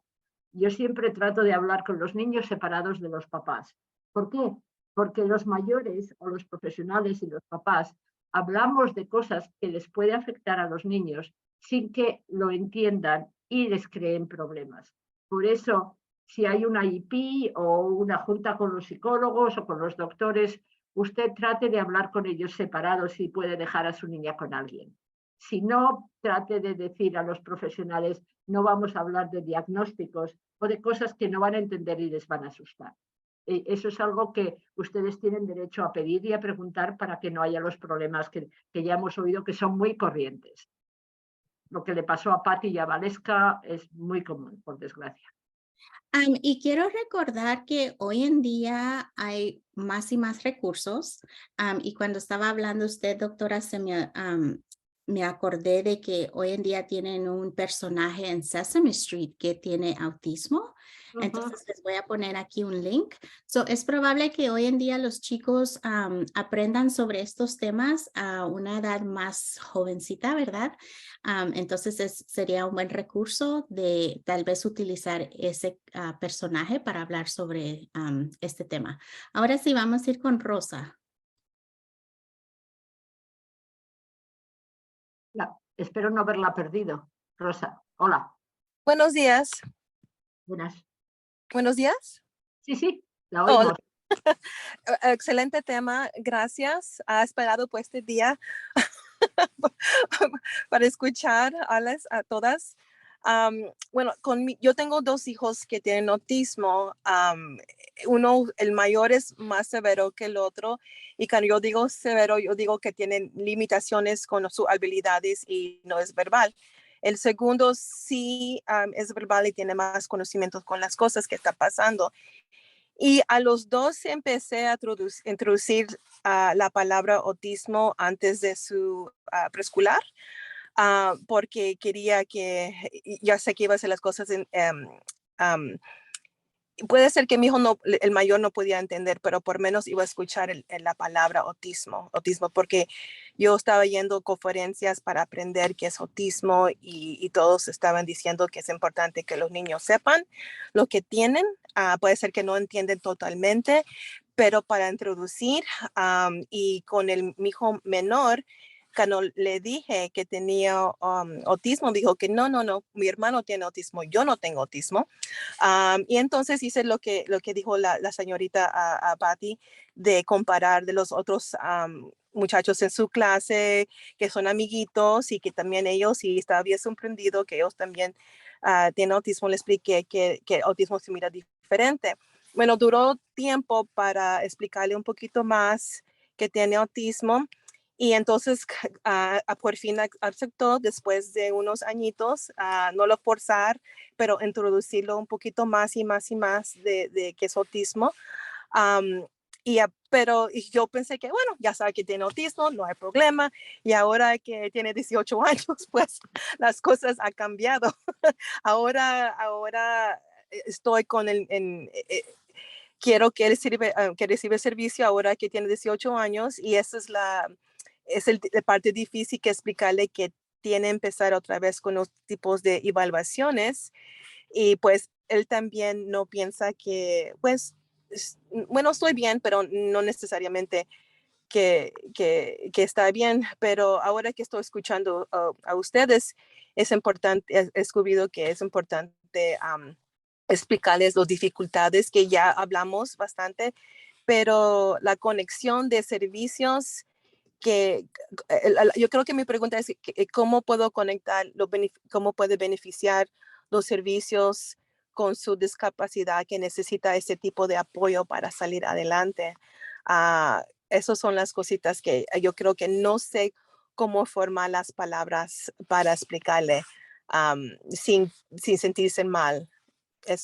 Yo siempre trato de hablar con los niños separados de los papás. ¿Por qué? Porque los mayores o los profesionales y los papás hablamos de cosas que les puede afectar a los niños sin que lo entiendan y les creen problemas. Por eso, si hay una IP o una junta con los psicólogos o con los doctores, usted trate de hablar con ellos separados y puede dejar a su niña con alguien. Si no, trate de decir a los profesionales, no vamos a hablar de diagnósticos o de cosas que no van a entender y les van a asustar. Eso es algo que ustedes tienen derecho a pedir y a preguntar para que no haya los problemas que ya hemos oído que son muy corrientes. Lo que le pasó a Patti y a Valeska es muy común, por desgracia. Y quiero recordar que hoy en día hay más y más recursos. Y cuando estaba hablando usted, doctora, me acordé de que hoy en día tienen un personaje en Sesame Street que tiene autismo. Entonces les voy a poner aquí un link. Es probable que hoy en día los chicos aprendan sobre estos temas a una edad más jovencita, ¿verdad? Entonces sería un buen recurso de tal vez utilizar ese personaje para hablar sobre este tema. Ahora sí, vamos a ir con Rosa. Espero no haberla perdido. Rosa, hola. Buenos días. Buenas. Buenos días. Sí, la oímos. Excelente tema. Gracias. Ha esperado por este día para escuchar a todas. Bueno, yo tengo 2 hijos que tienen autismo. Uno, el mayor, es más severo que el otro. Y cuando yo digo severo, yo digo que tienen limitaciones con sus habilidades y no es verbal. El segundo sí es verbal y tiene más conocimientos con las cosas que está pasando. Y a los 2 empecé a introducir la palabra autismo antes de su preescolar, porque quería ya sé que iba a hacer las cosas puede ser que mi hijo el mayor no podía entender, pero por menos iba a escuchar la palabra autismo, porque yo estaba yendo a conferencias para aprender qué es autismo y todos estaban diciendo que es importante que los niños sepan lo que tienen. Puede ser que no entienden totalmente, pero para introducir y con mi hijo menor, cuando le dije que tenía autismo, dijo que no, mi hermano tiene autismo, yo no tengo autismo. Y entonces hice lo que dijo la señorita a Patty, de comparar de los otros muchachos en su clase, que son amiguitos y que también ellos, sí estaba bien sorprendido que ellos también tienen autismo. Le expliqué que autismo se mira diferente. Bueno, duró tiempo para explicarle un poquito más que tiene autismo. Y entonces por fin aceptó después de unos añitos, no lo forzar, pero introducirlo un poquito más y más de que es autismo. Pero yo pensé que, bueno, ya sabe que tiene autismo, no hay problema. Y ahora que tiene 18 años, pues las cosas han cambiado. Ahora estoy con quiero que él que reciba servicio ahora que tiene 18 años, y esa es la parte difícil, que explicarle que tiene que empezar otra vez con los tipos de evaluaciones. Y pues él también no piensa que, pues, bueno, estoy bien, pero no necesariamente que está bien. Pero ahora que estoy escuchando a ustedes, es importante, he descubierto que es importante explicarles las dificultades, que ya hablamos bastante, pero la conexión de servicios, que yo creo que mi pregunta es cómo puedo conectar, cómo puede beneficiar los servicios con su discapacidad, que necesita ese tipo de apoyo para salir adelante. Esas son las cositas que yo creo que no sé cómo formar las palabras para explicarle sin sentirse mal.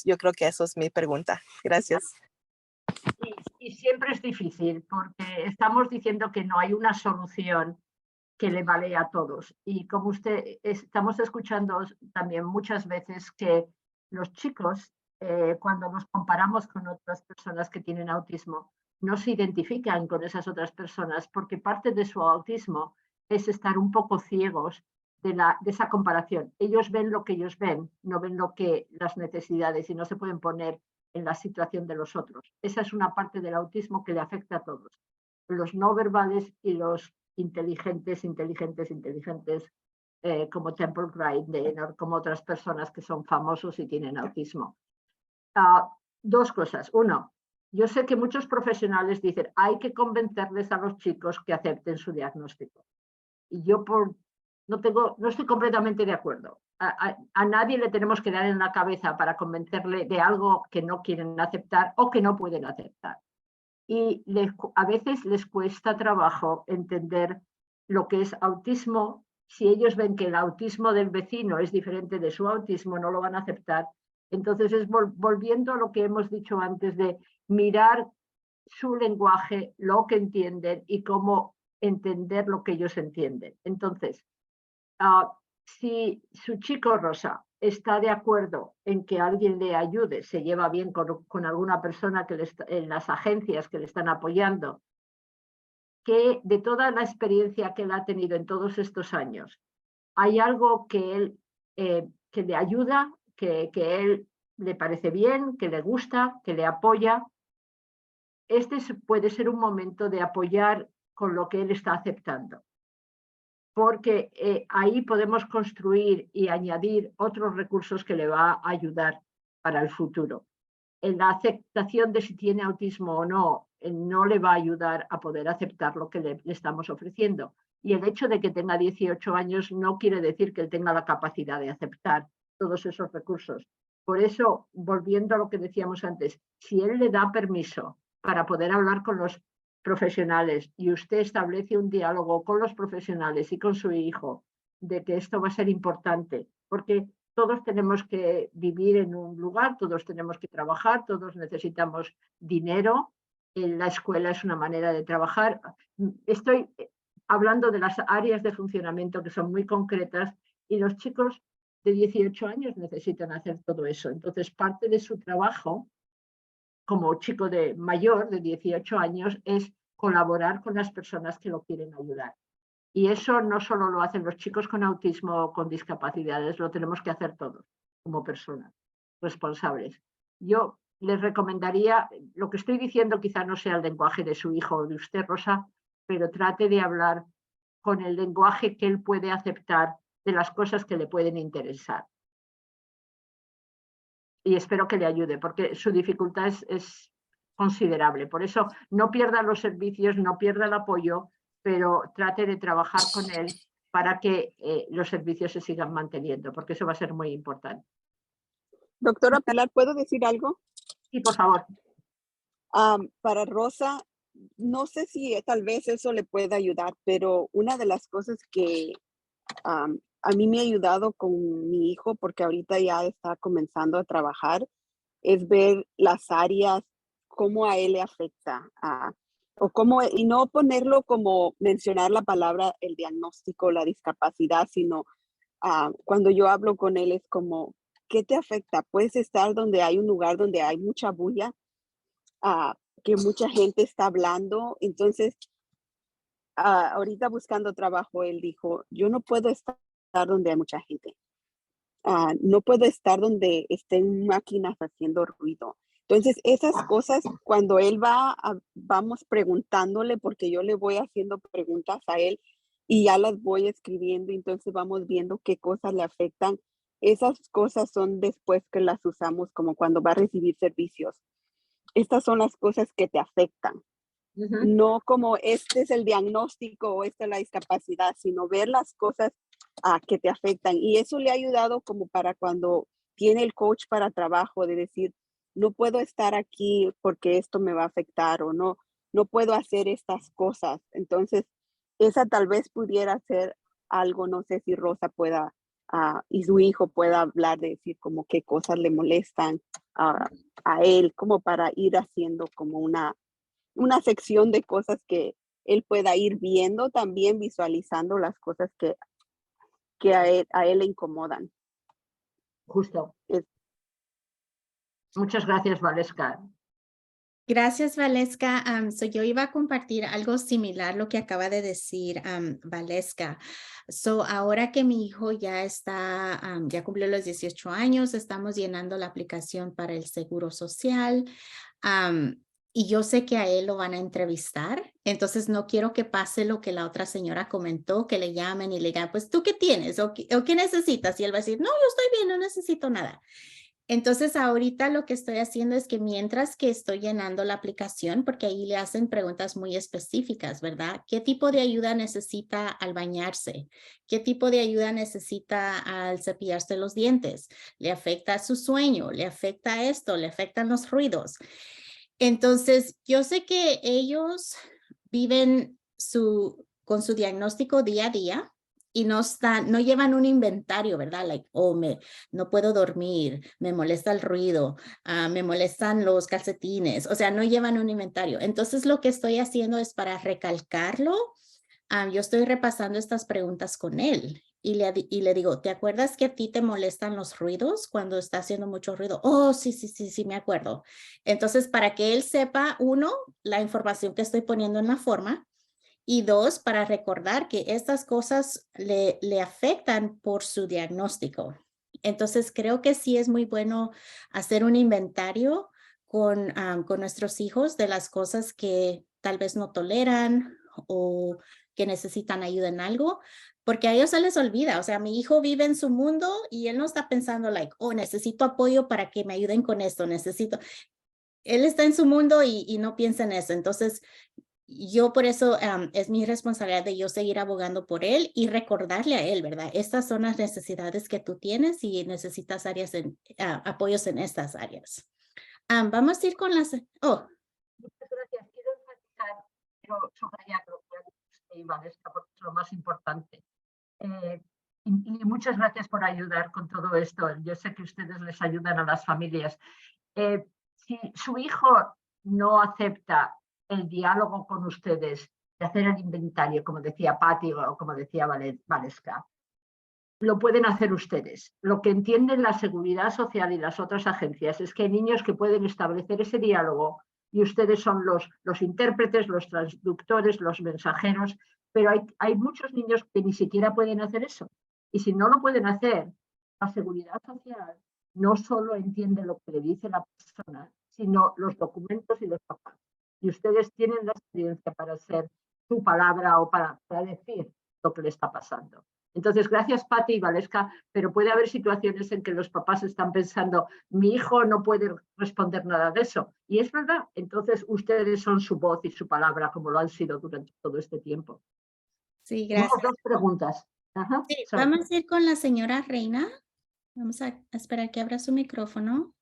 Yo creo que eso es mi pregunta. Gracias. Y siempre es difícil, porque estamos diciendo que no hay una solución que le vale a todos. Y como estamos escuchando también muchas veces que los chicos, cuando nos comparamos con otras personas que tienen autismo, no se identifican con esas otras personas, porque parte de su autismo es estar un poco ciegos de esa comparación. Ellos ven lo que ellos ven, no ven las necesidades, y no se pueden poner en la situación de los otros. Esa es una parte del autismo que le afecta a todos, los no verbales y los inteligentes, como Temple Grindin, como otras personas que son famosos y tienen autismo. Dos cosas. Uno, yo sé que muchos profesionales dicen, hay que convencerles a los chicos que acepten su diagnóstico. Y yo no estoy completamente de acuerdo. A nadie le tenemos que dar en la cabeza para convencerle de algo que no quieren aceptar o que no pueden aceptar. Y a veces les cuesta trabajo entender lo que es autismo. Si ellos ven que el autismo del vecino es diferente de su autismo, no lo van a aceptar. Entonces es volviendo a lo que hemos dicho antes, de mirar su lenguaje, lo que entienden y cómo entender lo que ellos entienden. Entonces, si su chico Rosa está de acuerdo en que alguien le ayude, se lleva bien con alguna persona en las agencias que le están apoyando, que de toda la experiencia que él ha tenido en todos estos años, hay algo que le ayuda, que él le parece bien, que le gusta, que le apoya, puede ser un momento de apoyar con lo que él está aceptando, porque ahí podemos construir y añadir otros recursos que le va a ayudar para el futuro. En la aceptación de si tiene autismo o no, no le va a ayudar a poder aceptar lo que le estamos ofreciendo. Y el hecho de que tenga 18 años no quiere decir que él tenga la capacidad de aceptar todos esos recursos. Por eso, volviendo a lo que decíamos antes, si él le da permiso para poder hablar con los profesionales, y usted establece un diálogo con los profesionales y con su hijo de que esto va a ser importante, porque todos tenemos que vivir en un lugar, todos tenemos que trabajar, todos necesitamos dinero. La escuela es una manera de trabajar. Estoy hablando de las áreas de funcionamiento que son muy concretas, y los chicos de 18 años necesitan hacer todo eso. Entonces, parte de su trabajo como chico mayor de 18 años es colaborar con las personas que lo quieren ayudar. Y eso no solo lo hacen los chicos con autismo o con discapacidades, lo tenemos que hacer todos como personas responsables. Yo les recomendaría, lo que estoy diciendo quizá no sea el lenguaje de su hijo o de usted, Rosa, pero trate de hablar con el lenguaje que él puede aceptar de las cosas que le pueden interesar. Y espero que le ayude, porque su dificultad es considerable. Por eso no pierda los servicios, no pierda el apoyo, pero trate de trabajar con él para que los servicios se sigan manteniendo, porque eso va a ser muy importante. Doctora Pilar, ¿puedo decir algo? Sí, por favor. Para Rosa, no sé si tal vez eso le pueda ayudar, pero una de las cosas que a mí me ha ayudado con mi hijo, porque ahorita ya está comenzando a trabajar, es ver las áreas, cómo a él le afecta, o cómo, y no ponerlo como mencionar la palabra, el diagnóstico, la discapacidad, sino cuando yo hablo con él es como, ¿qué te afecta? Puedes estar donde hay un lugar donde hay mucha bulla, que mucha gente está hablando, entonces ahorita buscando trabajo, él dijo, yo no puedo estar donde hay mucha gente. No puedo estar donde estén máquinas haciendo ruido. Entonces, esas cosas, cuando él vamos preguntándole, porque yo le voy haciendo preguntas a él y ya las voy escribiendo, entonces vamos viendo qué cosas le afectan. Esas cosas son después que las usamos como cuando va a recibir servicios. Estas son las cosas que te afectan. No como este es el diagnóstico o esta es la discapacidad, sino ver las cosas que te afectan. Y eso le ha ayudado como para cuando tiene el coach para trabajo, de decir, no puedo estar aquí porque esto me va a afectar o no puedo hacer estas cosas. Entonces, esa tal vez pudiera ser algo, no sé si Rosa pueda y su hijo pueda hablar de decir como qué cosas le molestan a él, como para ir haciendo como una sección de cosas que él pueda ir viendo, también visualizando las cosas que a él le incomodan. Justo. Muchas gracias, Valeska. Gracias, Valeska. Yo iba a compartir algo similar a lo que acaba de decir Valeska. Ahora que mi hijo ya está, ya cumplió los 18 años, estamos llenando la aplicación para el Seguro Social. Y yo sé que a él lo van a entrevistar, entonces no quiero que pase lo que la otra señora comentó, que le llamen y le digan, pues, ¿tú qué tienes? ¿O qué necesitas? Y él va a decir, no, yo estoy bien, no necesito nada. Entonces, ahorita lo que estoy haciendo es que mientras que estoy llenando la aplicación, porque ahí le hacen preguntas muy específicas, ¿verdad? ¿Qué tipo de ayuda necesita al bañarse? ¿Qué tipo de ayuda necesita al cepillarse los dientes? ¿Le afecta su sueño? ¿Le afecta esto? ¿Le afectan los ruidos? Entonces, yo sé que ellos viven con su diagnóstico día a día y no llevan un inventario, ¿verdad? No puedo dormir, me molesta el ruido, me molestan los calcetines, o sea, no llevan un inventario. Entonces, lo que estoy haciendo es para recalcarlo. Yo estoy repasando estas preguntas con él y le digo, ¿te acuerdas que a ti te molestan los ruidos cuando está haciendo mucho ruido? Oh, sí, me acuerdo. Entonces, para que él sepa, uno, la información que estoy poniendo en la forma, y dos, para recordar que estas cosas le afectan por su diagnóstico. Entonces, creo que sí es muy bueno hacer un inventario con nuestros hijos de las cosas que tal vez no toleran o que necesitan ayuda en algo, porque a ellos se les olvida. O sea, mi hijo vive en su mundo y él no está pensando oh, necesito apoyo para que me ayuden con esto, Él está en su mundo y no piensa en eso. Entonces, yo por eso es mi responsabilidad de yo seguir abogando por él y recordarle a él, ¿verdad? Estas son las necesidades que tú tienes y necesitas apoyos en estas áreas. Vamos a ir con las... Oh. Muchas gracias. Quiero enfatizar, quiero subrayar lo que ha dicho usted, Valeska, porque es lo más importante. Y muchas gracias por ayudar con todo esto. Yo sé que ustedes les ayudan a las familias. Si su hijo no acepta el diálogo con ustedes, de hacer el inventario, como decía Patti o como decía Valeska, lo pueden hacer ustedes. Lo que entienden la Seguridad Social y las otras agencias es que hay niños que pueden establecer ese diálogo y ustedes son los intérpretes, los traductores, los mensajeros, pero hay muchos niños que ni siquiera pueden hacer eso. Y si no lo pueden hacer, la Seguridad Social no solo entiende lo que le dice la persona, sino los documentos y los papeles. Y ustedes tienen la experiencia para ser su palabra o para decir lo que le está pasando. Entonces, gracias, Pati y Valeska, pero puede haber situaciones en que los papás están pensando, mi hijo no puede responder nada de eso. Y es verdad, entonces ustedes son su voz y su palabra, como lo han sido durante todo este tiempo. Sí, Tenemos gracias. 2 preguntas. Ajá, Sí, sorry. vamos a ir con la señora Reina. Vamos a esperar que abra su micrófono.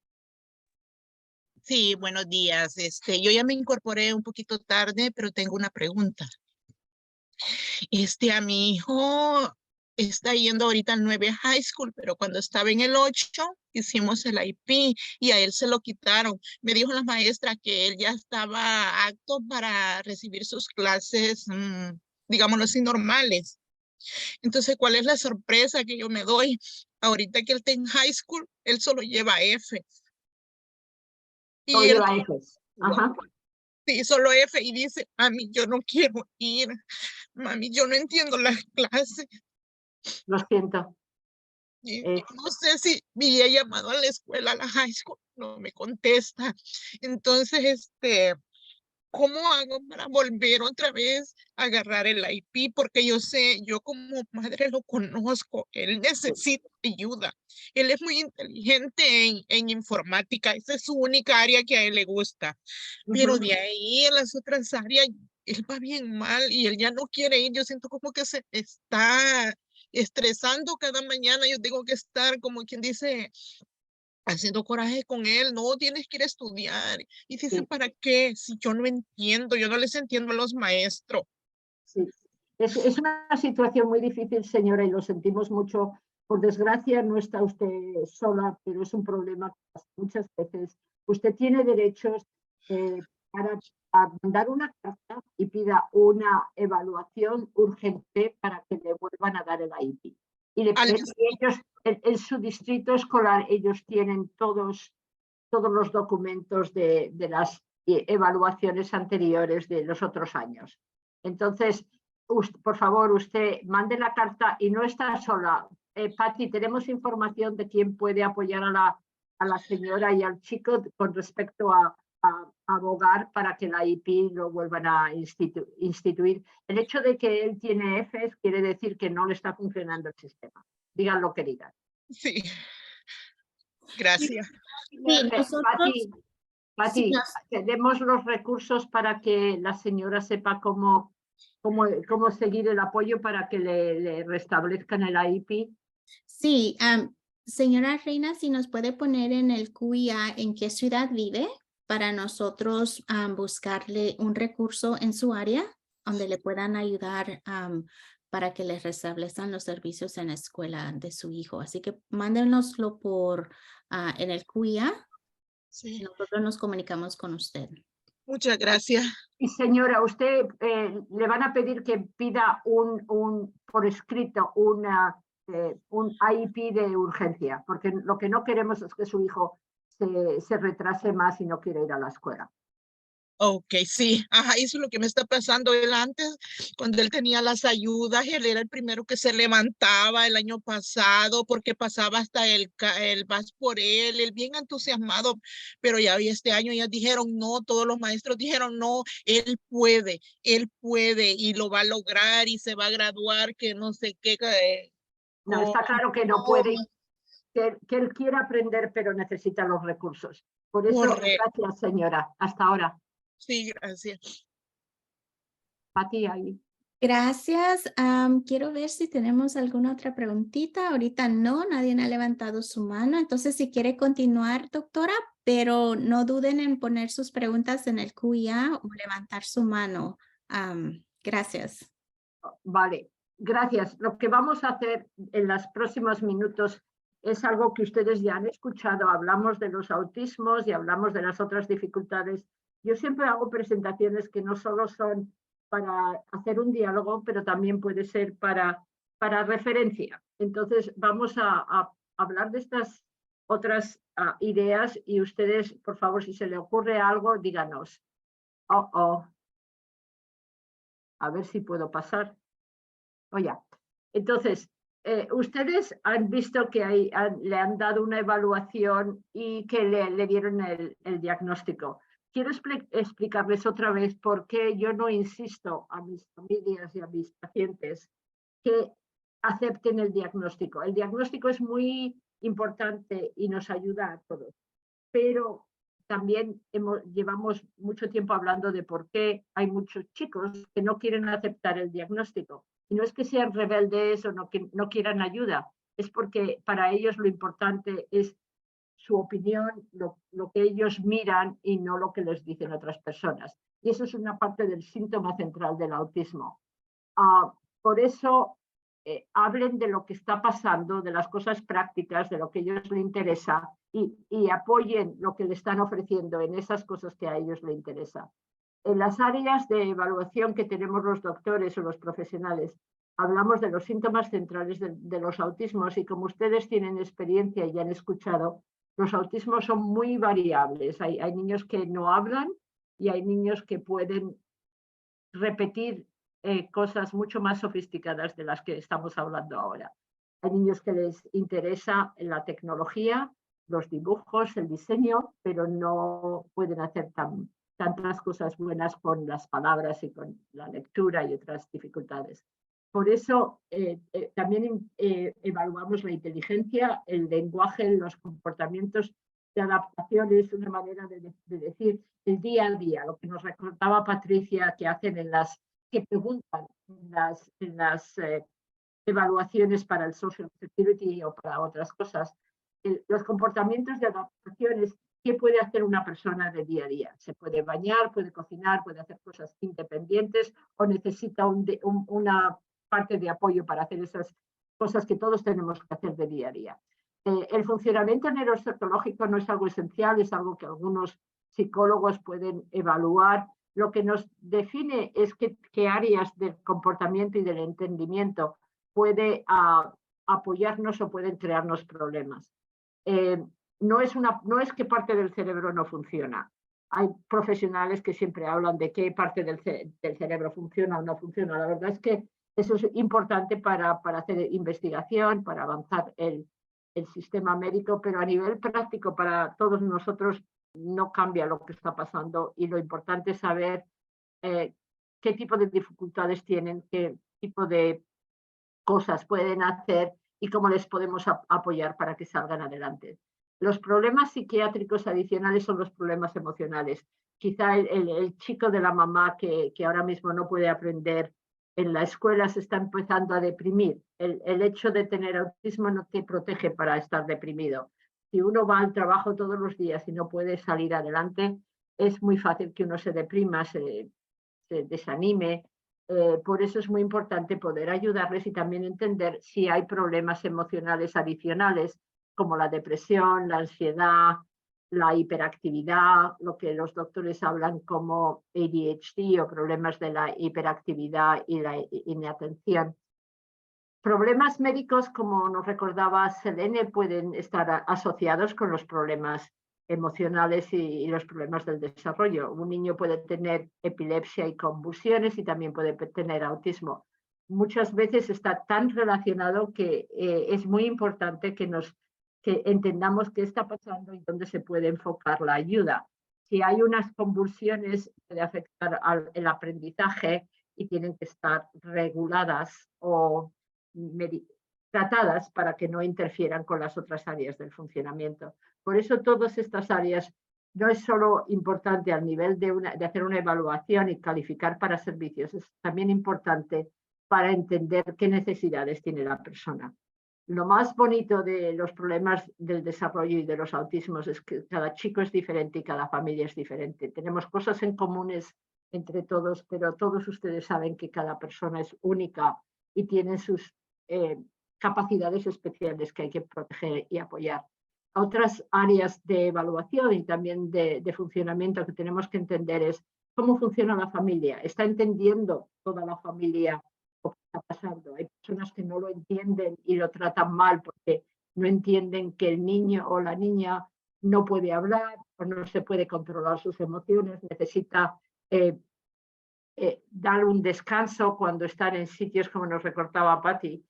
Sí, buenos días. Yo ya me incorporé un poquito tarde, pero tengo una pregunta. A mi hijo está yendo ahorita al 9 high school, pero cuando estaba en el 8 hicimos el IP y a él se lo quitaron. Me dijo la maestra que él ya estaba apto para recibir sus clases, digámoslo así, normales. Entonces, ¿cuál es la sorpresa que yo me doy? Ahorita que él está en high school, él solo lleva F. Todo Y él lleva Fs. Ajá. sí, solo F y dice, mami, yo no quiero ir. Mami, yo no entiendo las clases. Lo siento. Y no sé si me he llamado a la escuela, a la high school, no me contesta. Entonces, ¿cómo hago para volver otra vez a agarrar el IP? Porque yo sé, yo como madre lo conozco, él necesita ayuda. Él es muy inteligente en informática, esa es su única área que a él le gusta. Pero de ahí en las otras áreas, él va bien mal y él ya no quiere ir. Yo siento como que se está estresando cada mañana. Yo tengo que estar, como quien dice, haciendo coraje con él. No, tienes que ir a estudiar. Y dice, Sí, ¿para qué? Si yo no entiendo, yo no les entiendo a los maestros. sí. Es una situación muy difícil, señora, y lo sentimos mucho. Por desgracia, no está usted sola, pero es un problema que pasa muchas veces. Usted tiene derechos para mandar una carta y pida una evaluación urgente para que le vuelvan a dar el IP. Y ellos, en su distrito escolar, ellos tienen todos los documentos de las evaluaciones anteriores de los otros años. Entonces, por favor, usted mande la carta y no está sola. Patti, tenemos información de quién puede apoyar a la señora y al chico con respecto a abogar para que la IP lo vuelvan a instituir. El hecho de que él tiene Fs quiere decir que no le está funcionando el sistema. Digan lo que digan. Sí, gracias. Sí, nosotros, sí, Pati, tenemos los recursos para que la señora sepa cómo seguir el apoyo para que le restablezcan el IP. sí, señora Reina, si nos puede poner en el QIA en qué ciudad vive para nosotros buscarle un recurso en su área donde le puedan ayudar para que les restablezcan los servicios en la escuela de su hijo. Así que mándenoslo por en el QIA. Sí. Nosotros nos comunicamos con usted. Muchas gracias. Y señora, usted le van a pedir que pida por escrito un IP de urgencia, porque lo que no queremos es que su hijo se retrase más y no quiere ir a la escuela. Ok, sí, ajá, eso es lo que me está pasando. Él antes, cuando él tenía las ayudas, él era el primero que se levantaba el año pasado porque pasaba hasta el vas por él bien entusiasmado, pero ya este año ya dijeron no, todos los maestros dijeron no, él puede y lo va a lograr y se va a graduar, que no sé qué. No, está claro que no puede, que él quiere aprender, pero necesita los recursos. Por eso, gracias, señora. Hasta ahora. Sí, gracias. Pati, ahí. Gracias. Quiero ver si tenemos alguna otra preguntita. Ahorita no, nadie ha levantado su mano. Entonces, si quiere continuar, doctora, pero no duden en poner sus preguntas en el QIA o levantar su mano. Gracias. Vale, gracias. Lo que vamos a hacer en los próximos minutos es algo que ustedes ya han escuchado. Hablamos de los autismos y hablamos de las otras dificultades. Yo siempre hago presentaciones que no solo son para hacer un diálogo, pero también puede ser para referencia. Entonces, vamos a hablar de estas otras ideas y ustedes, por favor, si se le ocurre algo, díganos. A ver si puedo pasar. Oye, entonces, ustedes han visto que le han dado una evaluación y que le dieron el diagnóstico. Quiero explicarles otra vez por qué yo no insisto a mis familias y a mis pacientes que acepten el diagnóstico. El diagnóstico es muy importante y nos ayuda a todos, pero también llevamos mucho tiempo hablando de por qué hay muchos chicos que no quieren aceptar el diagnóstico. Y no es que sean rebeldes o que no quieran ayuda, es porque para ellos lo importante es su opinión, lo que ellos miran y no lo que les dicen otras personas. Y eso es una parte del síntoma central del autismo. Por eso hablen de lo que está pasando, de las cosas prácticas, de lo que a ellos les interesa y apoyen lo que le están ofreciendo en esas cosas que a ellos les interesa. En las áreas de evaluación que tenemos los doctores o los profesionales, hablamos de los síntomas centrales de los autismos y como ustedes tienen experiencia y ya han escuchado, los autismos son muy variables. Hay niños que no hablan y hay niños que pueden repetir cosas mucho más sofisticadas de las que estamos hablando ahora. Hay niños que les interesa la tecnología, los dibujos, el diseño, pero no pueden hacer tantas cosas buenas con las palabras y con la lectura y otras dificultades. Por eso también evaluamos la inteligencia, el lenguaje, los comportamientos de adaptación. Es una manera de decir el día a día, lo que nos recordaba Patricia que hacen que preguntan en las evaluaciones para el Social Security o para otras cosas. Los comportamientos de adaptaciones, ¿qué puede hacer una persona de día a día? Se puede bañar, puede cocinar, puede hacer cosas independientes o necesita una parte de apoyo para hacer esas cosas que todos tenemos que hacer de día a día. El funcionamiento neuropsicológico no es algo esencial, es algo que algunos psicólogos pueden evaluar. Lo que nos define es qué áreas del comportamiento y del entendimiento puede apoyarnos o pueden crearnos problemas. No es que parte del cerebro no funciona. Hay profesionales que siempre hablan de qué parte del cerebro funciona o no funciona. La verdad es que eso es importante para hacer investigación, para avanzar el sistema médico, pero a nivel práctico para todos nosotros no cambia lo que está pasando y lo importante es saber qué tipo de dificultades tienen, qué tipo de cosas pueden hacer y cómo les podemos apoyar para que salgan adelante. Los problemas psiquiátricos adicionales son los problemas emocionales. Quizá el chico de la mamá que ahora mismo no puede aprender en la escuela se está empezando a deprimir. El hecho de tener autismo no te protege para estar deprimido. Si uno va al trabajo todos los días y no puede salir adelante, es muy fácil que uno se deprima, se desanime. Por eso es muy importante poder ayudarles y también entender si hay problemas emocionales adicionales como la depresión, la ansiedad, la hiperactividad, lo que los doctores hablan como ADHD o problemas de la hiperactividad y la inatención. Problemas médicos, como nos recordaba Selene, pueden estar asociados con los problemas emocionales y los problemas del desarrollo. Un niño puede tener epilepsia y convulsiones y también puede tener autismo. Muchas veces está tan relacionado que es muy importante que entendamos qué está pasando y dónde se puede enfocar la ayuda. Si hay unas convulsiones, puede afectar el aprendizaje y tienen que estar reguladas o tratadas para que no interfieran con las otras áreas del funcionamiento. Por eso todas estas áreas no es solo importante al nivel de hacer una evaluación y calificar para servicios, es también importante para entender qué necesidades tiene la persona. Lo más bonito de los problemas del desarrollo y de los autismos es que cada chico es diferente y cada familia es diferente. Tenemos cosas en comunes entre todos, pero todos ustedes saben que cada persona es única y tiene sus capacidades especiales que hay que proteger y apoyar. Otras áreas de evaluación y también de funcionamiento que tenemos que entender es cómo funciona la familia. ¿Está entendiendo toda la familia lo que está pasando? Hay personas que no lo entienden y lo tratan mal porque no entienden que el niño o la niña no puede hablar o no se puede controlar sus emociones, necesita dar un descanso cuando están en sitios, como nos recordaba Patti,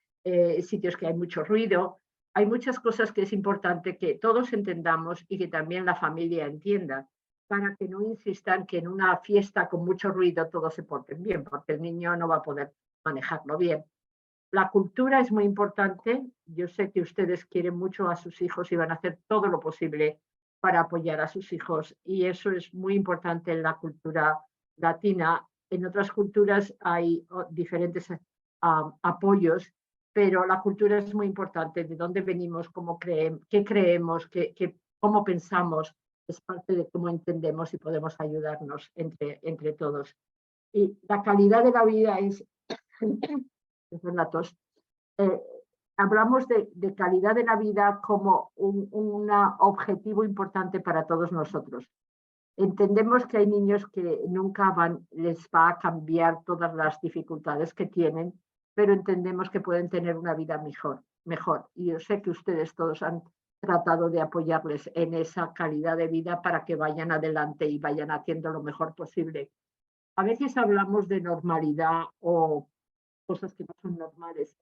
sitios que hay mucho ruido. Hay muchas cosas que es importante que todos entendamos y que también la familia entienda, para que no insistan que en una fiesta con mucho ruido todos se porten bien, porque el niño no va a poder manejarlo bien. La cultura es muy importante. Yo sé que ustedes quieren mucho a sus hijos y van a hacer todo lo posible para apoyar a sus hijos. Y eso es muy importante en la cultura latina. En otras culturas hay diferentes apoyos, pero la cultura es muy importante. De dónde venimos, cómo qué creemos, cómo pensamos, es parte de cómo entendemos y podemos ayudarnos entre todos. Y la calidad de la vida es tos. Hablamos de calidad de la vida como un objetivo importante para todos nosotros. Entendemos que hay niños que nunca les va a cambiar todas las dificultades que tienen, pero entendemos que pueden tener una vida mejor. Y yo sé que ustedes todos han tratado de apoyarles en esa calidad de vida para que vayan adelante y vayan haciendo lo mejor posible. A veces hablamos de normalidad o cosas que no son normales.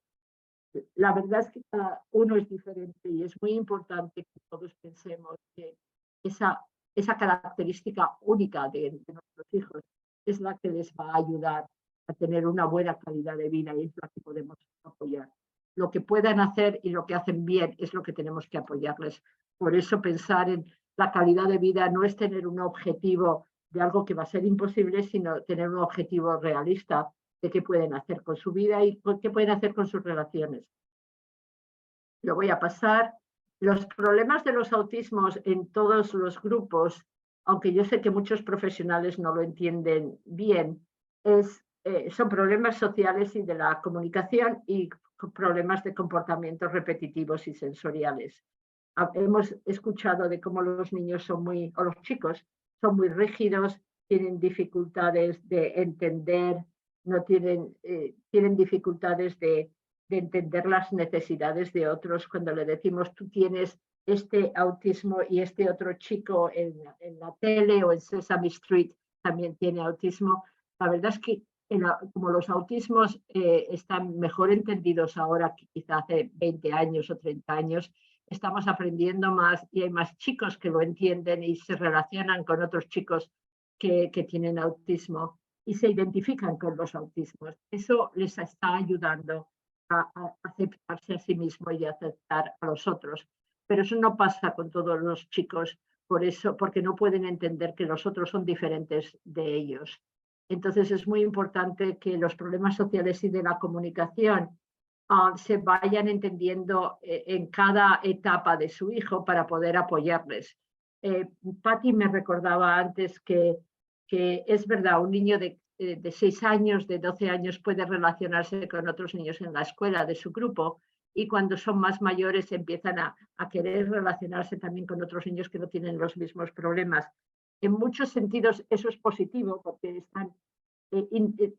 La verdad es que cada uno es diferente y es muy importante que todos pensemos que esa característica única de nuestros hijos es la que les va a ayudar a tener una buena calidad de vida y es la que podemos apoyar. Lo que puedan hacer y lo que hacen bien es lo que tenemos que apoyarles. Por eso pensar en la calidad de vida no es tener un objetivo de algo que va a ser imposible, sino tener un objetivo realista de qué pueden hacer con su vida y qué pueden hacer con sus relaciones. Lo voy a pasar. Los problemas de los autismos en todos los grupos, aunque yo sé que muchos profesionales no lo entienden bien, son problemas sociales y de la comunicación y problemas de comportamientos repetitivos y sensoriales. Hemos escuchado de cómo los niños o los chicos son muy rígidos, tienen dificultades de entender, tienen dificultades de entender las necesidades de otros. Cuando le decimos tú tienes este autismo y este otro chico en la tele o en Sesame Street también tiene autismo, la verdad es que como los autismos están mejor entendidos ahora que quizá hace 20 años o 30 años, estamos aprendiendo más y hay más chicos que lo entienden y se relacionan con otros chicos que tienen autismo y se identifican con los autismos. Eso les está ayudando a aceptarse a sí mismo y a aceptar a los otros. Pero eso no pasa con todos los chicos, porque no pueden entender que los otros son diferentes de ellos. Entonces es muy importante que los problemas sociales y de la comunicación se vayan entendiendo en cada etapa de su hijo para poder apoyarles. Patti me recordaba antes que es verdad, un niño de 6 años, de 12 años puede relacionarse con otros niños en la escuela de su grupo y cuando son más mayores empiezan a querer relacionarse también con otros niños que no tienen los mismos problemas. En muchos sentidos eso es positivo porque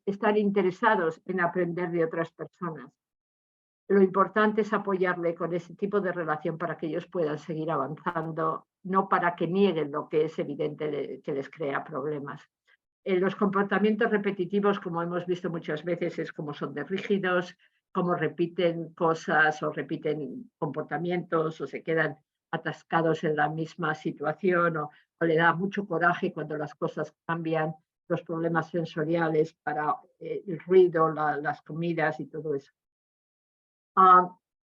están interesados en aprender de otras personas. Lo importante es apoyarle con ese tipo de relación para que ellos puedan seguir avanzando, no para que nieguen lo que es evidente que les crea problemas. Los comportamientos repetitivos, como hemos visto muchas veces, es como son de rígidos, como repiten cosas o repiten comportamientos o se quedan atascados en la misma situación o le da mucho coraje cuando las cosas cambian, los problemas sensoriales para el ruido, las comidas y todo eso.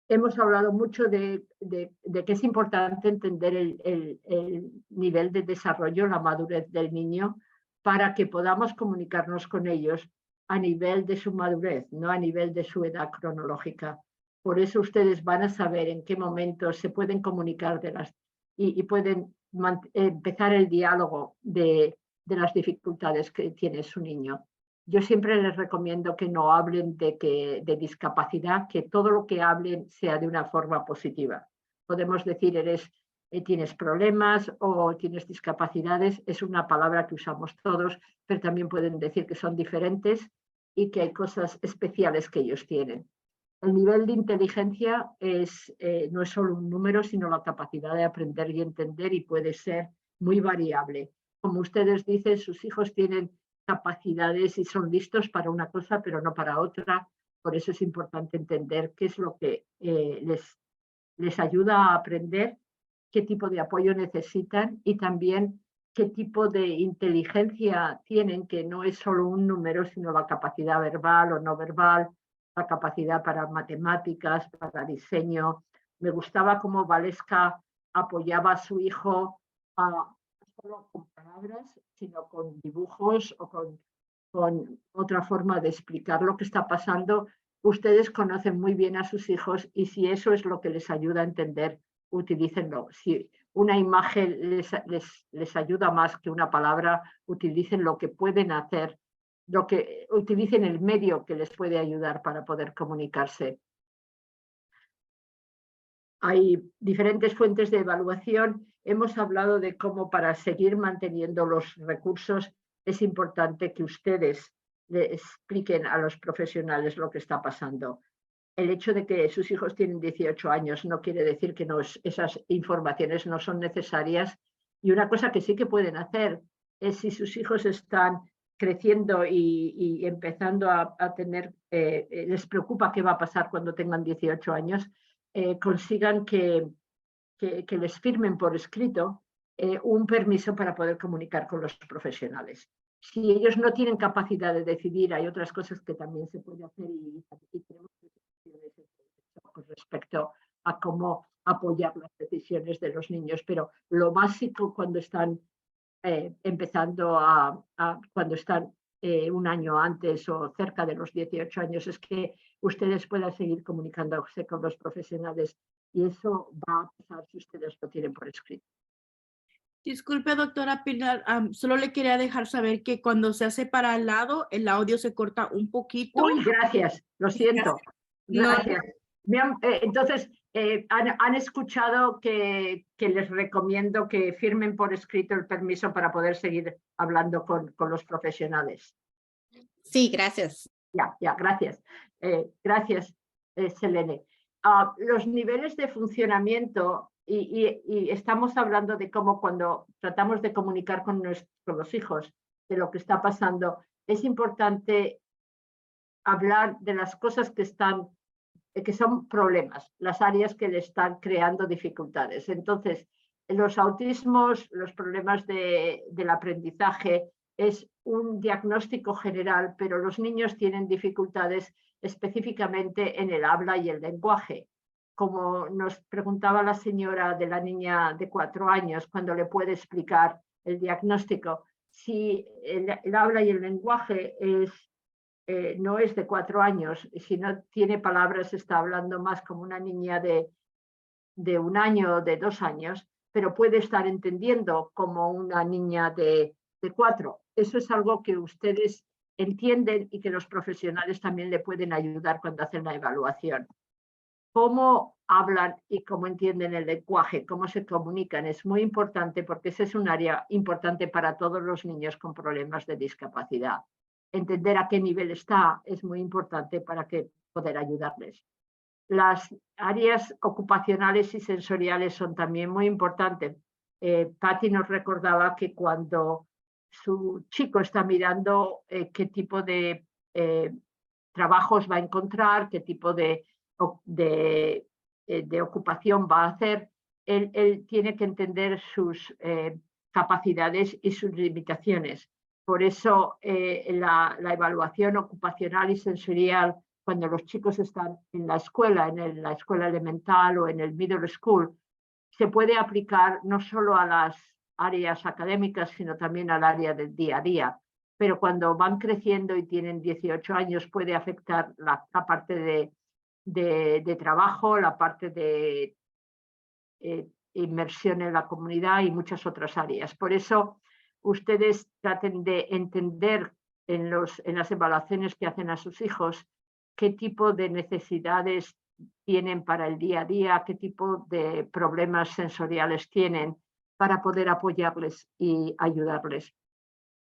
Hemos hablado mucho de que es importante entender el nivel de desarrollo, la madurez del niño, para que podamos comunicarnos con ellos a nivel de su madurez, no a nivel de su edad cronológica. Por eso ustedes van a saber en qué momento se pueden comunicar y pueden empezar el diálogo de las dificultades que tiene su niño. Yo siempre les recomiendo que no hablen de discapacidad, que todo lo que hablen sea de una forma positiva. Podemos decir, tienes problemas o tienes discapacidades, es una palabra que usamos todos, pero también pueden decir que son diferentes y que hay cosas especiales que ellos tienen. El nivel de inteligencia no es solo un número, sino la capacidad de aprender y entender y puede ser muy variable. Como ustedes dicen, sus hijos tienen capacidades y son listos para una cosa, pero no para otra. Por eso es importante entender qué es lo que les ayuda a aprender, qué tipo de apoyo necesitan y también qué tipo de inteligencia tienen, que no es solo un número, sino la capacidad verbal o no verbal, la capacidad para matemáticas, para diseño. Me gustaba cómo Valeska apoyaba a su hijo no solo con palabras, sino con dibujos o con otra forma de explicar lo que está pasando. Ustedes conocen muy bien a sus hijos y si eso es lo que les ayuda a entender, utilícenlo. Si una imagen les ayuda más que una palabra, utilicen lo que pueden hacer, utilicen el medio que les puede ayudar para poder comunicarse. Hay diferentes fuentes de evaluación. Hemos hablado de cómo para seguir manteniendo los recursos es importante que ustedes le expliquen a los profesionales lo que está pasando. El hecho de que sus hijos tienen 18 años no quiere decir que esas informaciones no son necesarias. Y una cosa que sí que pueden hacer es si sus hijos están creciendo y empezando a tener, les preocupa qué va a pasar cuando tengan 18 años, consigan que les firmen por escrito un permiso para poder comunicar con los profesionales. Si ellos no tienen capacidad de decidir, hay otras cosas que también se puede hacer y tenemos con respecto a cómo apoyar las decisiones de los niños, pero lo básico cuando están empezando cuando están un año antes o cerca de los 18 años, es que ustedes puedan seguir comunicándose con los profesionales y eso va a pasar si ustedes lo tienen por escrito. Disculpe, doctora Pilar, solo le quería dejar saber que cuando se hace para al lado, el audio se corta un poquito. Uy, gracias, lo siento. Gracias. No. Entonces, han escuchado que les recomiendo que firmen por escrito el permiso para poder seguir hablando con los profesionales. Sí, gracias. Ya, gracias. Gracias, Selene. Los niveles de funcionamiento, y estamos hablando de cómo cuando tratamos de comunicar con los hijos de lo que está pasando, es importante hablar de las cosas que son problemas, las áreas que le están creando dificultades. Entonces, los autismos, los problemas del aprendizaje, es un diagnóstico general, pero los niños tienen dificultades específicamente en el habla y el lenguaje. Como nos preguntaba la señora de la niña de 4 años, cuando le puede explicar el diagnóstico, si el habla y el lenguaje no es de 4 años, si no tiene palabras, está hablando más como una niña de 1 año o de 2 años, pero puede estar entendiendo como una niña de 4. Eso es algo que ustedes entienden y que los profesionales también le pueden ayudar cuando hacen la evaluación. Cómo hablan y cómo entienden el lenguaje, cómo se comunican, es muy importante porque ese es un área importante para todos los niños con problemas de discapacidad. Entender a qué nivel está es muy importante para poder ayudarles. Las áreas ocupacionales y sensoriales son también muy importantes. Patty nos recordaba que cuando su chico está mirando qué tipo de trabajos va a encontrar, qué tipo de ocupación va a hacer, él tiene que entender sus capacidades y sus limitaciones. Por eso la evaluación ocupacional y sensorial, cuando los chicos están en la escuela elemental o en el middle school, se puede aplicar no solo a las áreas académicas, sino también al área del día a día. Pero cuando van creciendo y tienen 18 años, puede afectar la parte de trabajo, la parte de inmersión en la comunidad y muchas otras áreas. Por eso, ustedes traten de entender en las evaluaciones que hacen a sus hijos qué tipo de necesidades tienen para el día a día, qué tipo de problemas sensoriales tienen para poder apoyarles y ayudarles.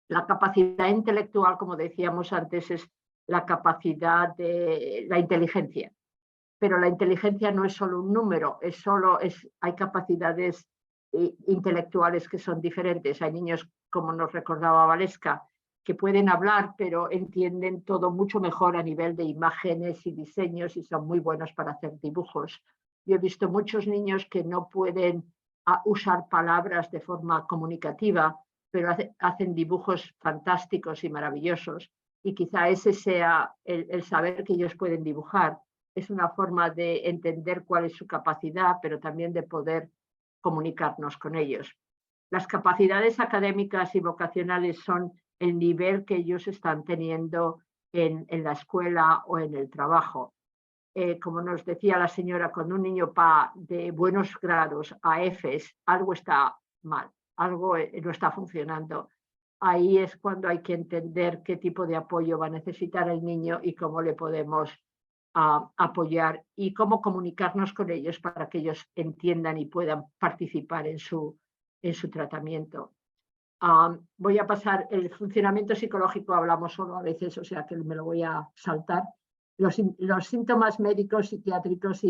La capacidad intelectual, como decíamos antes, es la capacidad de la inteligencia. Pero la inteligencia no es solo un número, hay capacidades intelectuales que son diferentes. Hay niños, como nos recordaba Valeska, que pueden hablar, pero entienden todo mucho mejor a nivel de imágenes y diseños y son muy buenos para hacer dibujos. Yo he visto muchos niños que no pueden usar palabras de forma comunicativa, pero hacen dibujos fantásticos y maravillosos. y quizá ese sea el saber que ellos pueden dibujar. Es una forma de entender cuál es su capacidad, pero también de poder comunicarnos con ellos. Las capacidades académicas y vocacionales son el nivel que ellos están teniendo en la escuela o en el trabajo. Como nos decía la señora, cuando un niño va de buenos grados a Fs, algo está mal, algo no está funcionando. Ahí es cuando hay que entender qué tipo de apoyo va a necesitar el niño y cómo le podemos apoyar y cómo comunicarnos con ellos para que ellos entiendan y puedan participar en su tratamiento. Voy a pasar el funcionamiento psicológico, hablamos solo a veces, o sea que me lo voy a saltar. Los síntomas médicos, psiquiátricos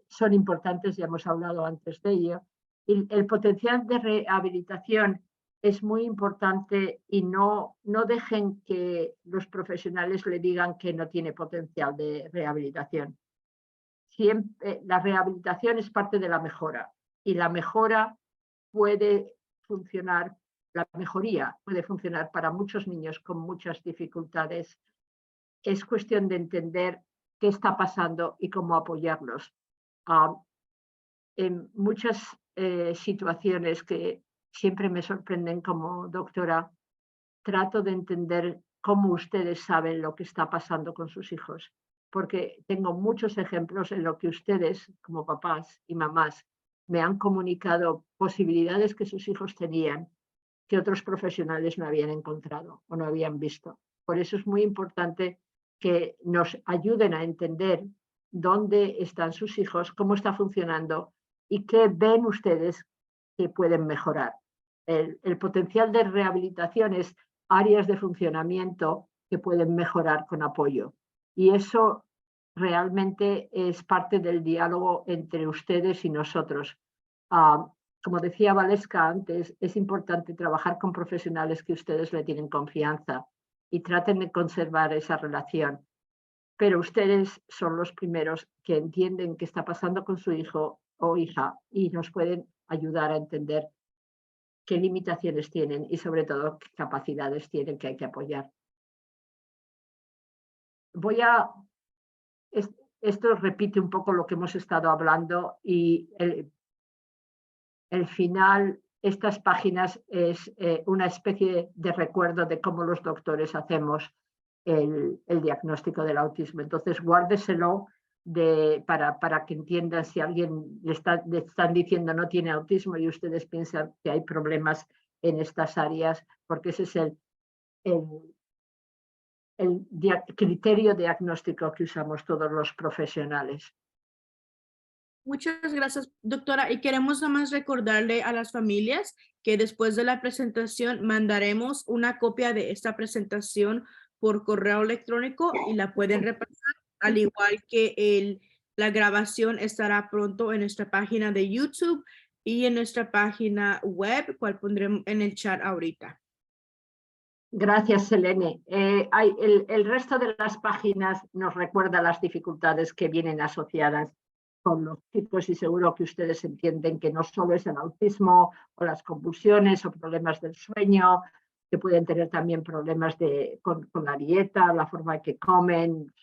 son importantes, ya hemos hablado antes de ello. El potencial de rehabilitación es muy importante y no dejen que los profesionales le digan que no tiene potencial de rehabilitación. Siempre, la rehabilitación es parte de la mejora y la mejora puede funcionar, la mejoría puede funcionar para muchos niños con muchas dificultades. Es cuestión de entender qué está pasando y cómo apoyarlos. En muchas situaciones que siempre me sorprenden como doctora, trato de entender cómo ustedes saben lo que está pasando con sus hijos, porque tengo muchos ejemplos en lo que ustedes, como papás y mamás, me han comunicado posibilidades que sus hijos tenían que otros profesionales no habían encontrado o no habían visto. Por eso es muy importante que nos ayuden a entender dónde están sus hijos, cómo está funcionando y qué ven ustedes que pueden mejorar. El potencial de rehabilitación es áreas de funcionamiento que pueden mejorar con apoyo. Y eso realmente es parte del diálogo entre ustedes y nosotros. Como decía Valeska antes, es importante trabajar con profesionales que ustedes le tienen confianza y traten de conservar esa relación. Pero ustedes son los primeros que entienden qué está pasando con su hijo o hija y nos pueden ayudar a entender qué limitaciones tienen y sobre todo qué capacidades tienen que hay que apoyar. Esto repite un poco lo que hemos estado hablando y el final, estas páginas es una especie de recuerdo de cómo los doctores hacemos el diagnóstico del autismo. Entonces, guárdeselo para que entiendan si alguien le están diciendo no tiene autismo y ustedes piensan que hay problemas en estas áreas, porque ese es el criterio diagnóstico que usamos todos los profesionales. Muchas gracias, doctora. Y queremos nada más recordarle a las familias que después de la presentación mandaremos una copia de esta presentación por correo electrónico y la pueden repasar, al igual que la grabación estará pronto en nuestra página de YouTube y en nuestra página web, cual pondremos en el chat ahorita. Gracias, Selene. El resto de las páginas nos recuerda las dificultades que vienen asociadas con los chicos y seguro que ustedes entienden que no solo es el autismo o las convulsiones o problemas del sueño, que pueden tener también problemas con la dieta, la forma en que comen,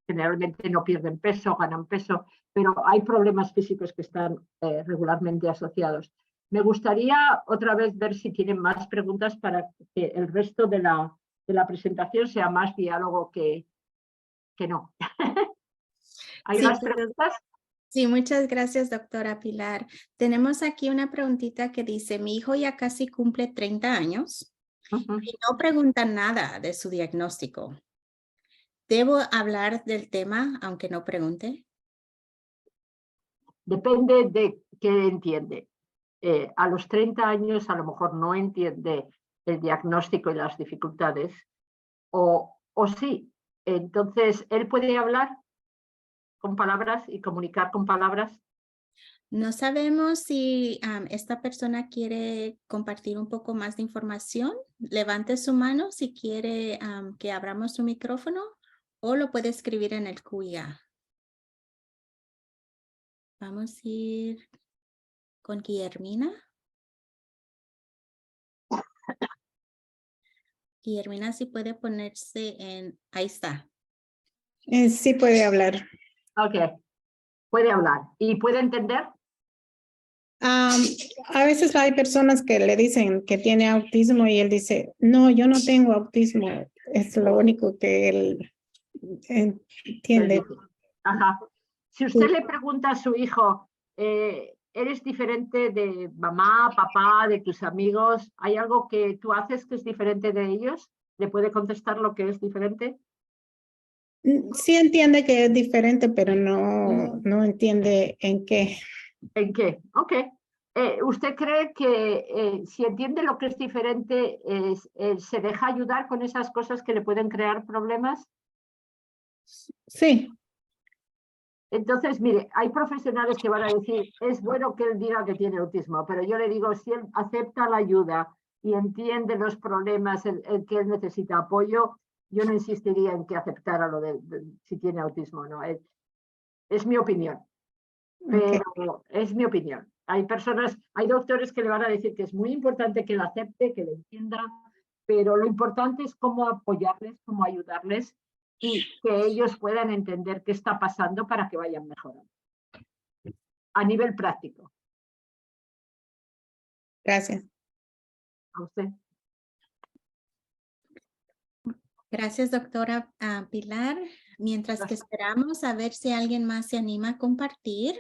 generalmente no pierden peso, ganan peso, pero hay problemas físicos que están regularmente asociados. Me gustaría otra vez ver si tienen más preguntas para que el resto de la presentación sea más diálogo que no. ¿Hay más preguntas? Sí, muchas gracias, doctora Pilar. Tenemos aquí una preguntita que dice, mi hijo ya casi cumple 30 años y no pregunta nada de su diagnóstico. ¿Debo hablar del tema aunque no pregunte? Depende de qué entiende. A los 30 años a lo mejor no entiende el diagnóstico y las dificultades, o sí. Entonces, ¿él puede hablar con palabras y comunicar con palabras? No sabemos si esta persona quiere compartir un poco más de información. Levante su mano si quiere que abramos su micrófono o lo puede escribir en el QIA. Vamos a ir con Guillermina. Y Hermina, si puede ponerse en, ahí está. Sí puede hablar. Ok, puede hablar. ¿Y puede entender? A veces hay personas que le dicen que tiene autismo y él dice, no, yo no tengo autismo. Es lo único que él entiende. Ajá. Si usted le pregunta a su hijo, ¿eres diferente de mamá, papá, de tus amigos? ¿Hay algo que tú haces que es diferente de ellos? ¿Le puede contestar lo que es diferente? Sí entiende que es diferente, pero no entiende en qué. ¿En qué? Ok. ¿Usted cree que si entiende lo que es diferente, se deja ayudar con esas cosas que le pueden crear problemas? Sí, Entonces, mire, hay profesionales que van a decir, es bueno que él diga que tiene autismo, pero yo le digo, si él acepta la ayuda y entiende los problemas, el que él necesita apoyo, yo no insistiría en que aceptara lo de si tiene autismo o no. Es mi opinión, pero es mi opinión. Hay personas, hay doctores que le van a decir que es muy importante que lo acepte, que lo entienda, pero lo importante es cómo apoyarles, cómo ayudarles y que ellos puedan entender qué está pasando para que vayan mejorando. A nivel práctico. gracias. A usted. Gracias, doctora Pilar. Mientras que esperamos a ver si alguien más se anima a compartir.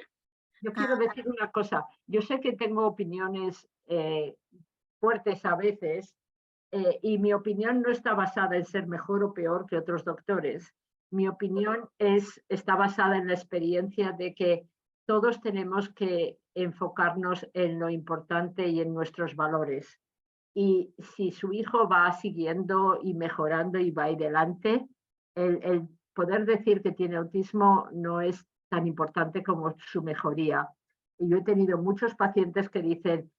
Yo quiero decir una cosa. Yo sé que tengo opiniones fuertes a veces y mi opinión no está basada en ser mejor o peor que otros doctores. Mi opinión está basada en la experiencia de que todos tenemos que enfocarnos en lo importante y en nuestros valores. Y si su hijo va siguiendo y mejorando y va adelante, el poder decir que tiene autismo no es tan importante como su mejoría. Y yo he tenido muchos pacientes que dicen,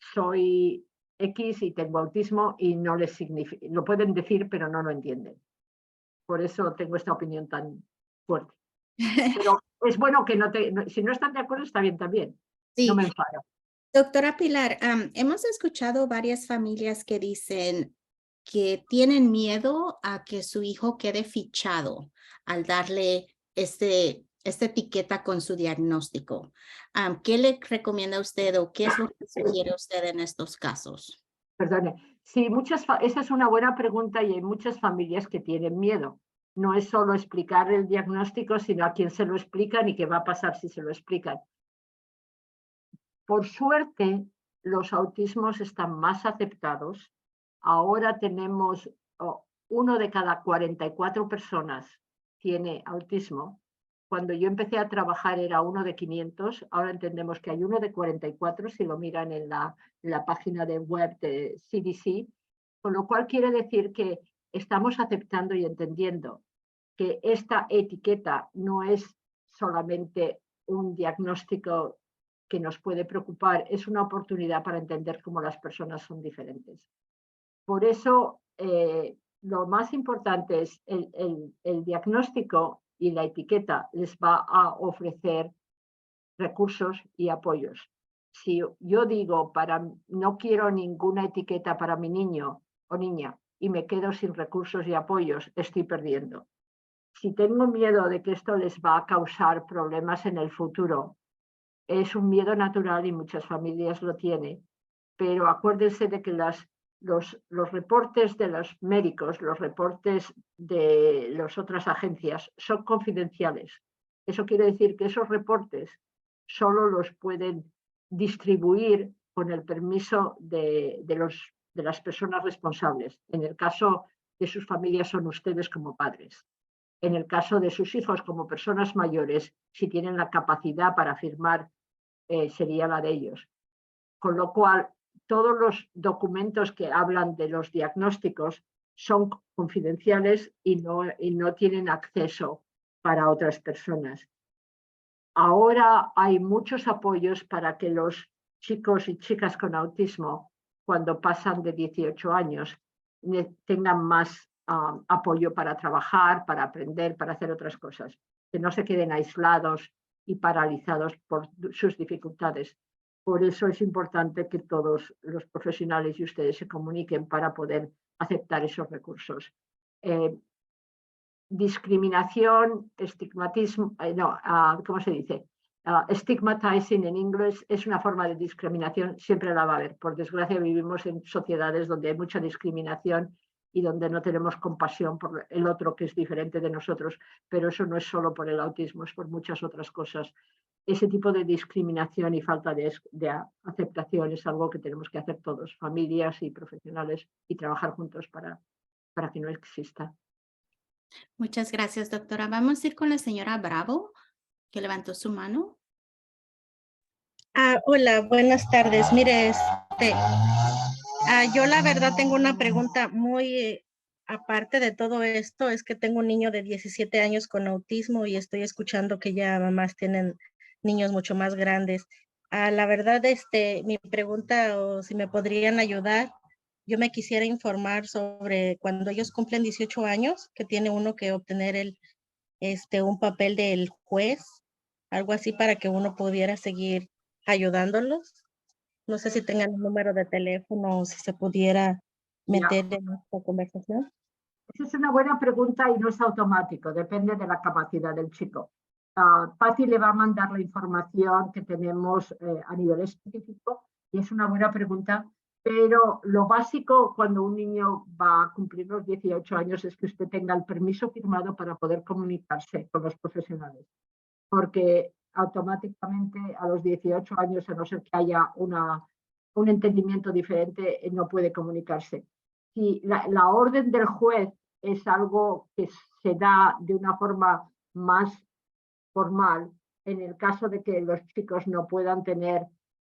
soy X y tengo autismo y no les significa, lo pueden decir, pero no lo entienden. Por eso tengo esta opinión tan fuerte. Pero es bueno que si no están de acuerdo, está bien también. Sí. No me enfado. Doctora Pilar, hemos escuchado varias familias que dicen que tienen miedo a que su hijo quede fichado al darle esta etiqueta con su diagnóstico. ¿Qué le recomienda usted o qué es lo que sugiere usted en estos casos? Perdone. Sí, esa es una buena pregunta y hay muchas familias que tienen miedo. No es solo explicar el diagnóstico, sino a quién se lo explican y qué va a pasar si se lo explican. Por suerte, los autismos están más aceptados. Ahora tenemos 1 de cada 44 personas tiene autismo. Cuando yo empecé a trabajar era 1 de 500. Ahora entendemos que hay 1 de 44 si lo miran en la página de web de CDC. Con lo cual quiere decir que estamos aceptando y entendiendo que esta etiqueta no es solamente un diagnóstico que nos puede preocupar, es una oportunidad para entender cómo las personas son diferentes. Por eso, lo más importante es el diagnóstico y la etiqueta les va a ofrecer recursos y apoyos. Si yo digo, no quiero ninguna etiqueta para mi niño o niña y me quedo sin recursos y apoyos, estoy perdiendo. Si tengo miedo de que esto les va a causar problemas en el futuro, es un miedo natural y muchas familias lo tienen, pero acuérdense de que los reportes de los médicos, los reportes de las otras agencias son confidenciales. Eso quiere decir que esos reportes solo los pueden distribuir con el permiso de las personas responsables. En el caso de sus familias son ustedes como padres. En el caso de sus hijos como personas mayores, si tienen la capacidad para firmar, sería la de ellos. Con lo cual, todos los documentos que hablan de los diagnósticos son confidenciales y no tienen acceso para otras personas. Ahora hay muchos apoyos para que los chicos y chicas con autismo, cuando pasan de 18 años, tengan más apoyo para trabajar, para aprender, para hacer otras cosas, que no se queden aislados y paralizados por sus dificultades. Por eso es importante que todos los profesionales y ustedes se comuniquen para poder aceptar esos recursos. Discriminación, estigmatismo, ¿cómo se dice? Stigmatizing en inglés es una forma de discriminación, siempre la va a haber. Por desgracia vivimos en sociedades donde hay mucha discriminación y donde no tenemos compasión por el otro que es diferente de nosotros, pero eso no es solo por el autismo, es por muchas otras cosas. Ese tipo de discriminación y falta de aceptación es algo que tenemos que hacer todos, familias y profesionales, y trabajar juntos para que no exista. Muchas gracias, doctora. Vamos a ir con la señora Bravo, que levantó su mano. Hola, buenas tardes. Mire, yo la verdad tengo una pregunta muy aparte de todo esto, es que tengo un niño de 17 años con autismo y estoy escuchando que ya mamás tienen niños mucho más grandes. La verdad, mi pregunta, o si me podrían ayudar, yo me quisiera informar sobre cuando ellos cumplen 18 años, que tiene uno que obtener un papel del juez, algo así para que uno pudiera seguir ayudándolos. No sé si tengan un número de teléfono o si se pudiera meter en esta conversación. Esa es una buena pregunta y no es automático, depende de la capacidad del chico. Patty le va a mandar la información que tenemos a nivel específico y es una buena pregunta, pero lo básico cuando un niño va a cumplir los 18 años es que usted tenga el permiso firmado para poder comunicarse con los profesionales, porque automáticamente a los 18 años, a no ser que haya un entendimiento diferente, no puede comunicarse. Si la orden del juez es algo que se da de una forma más formal, en el caso de que los chicos no puedan tener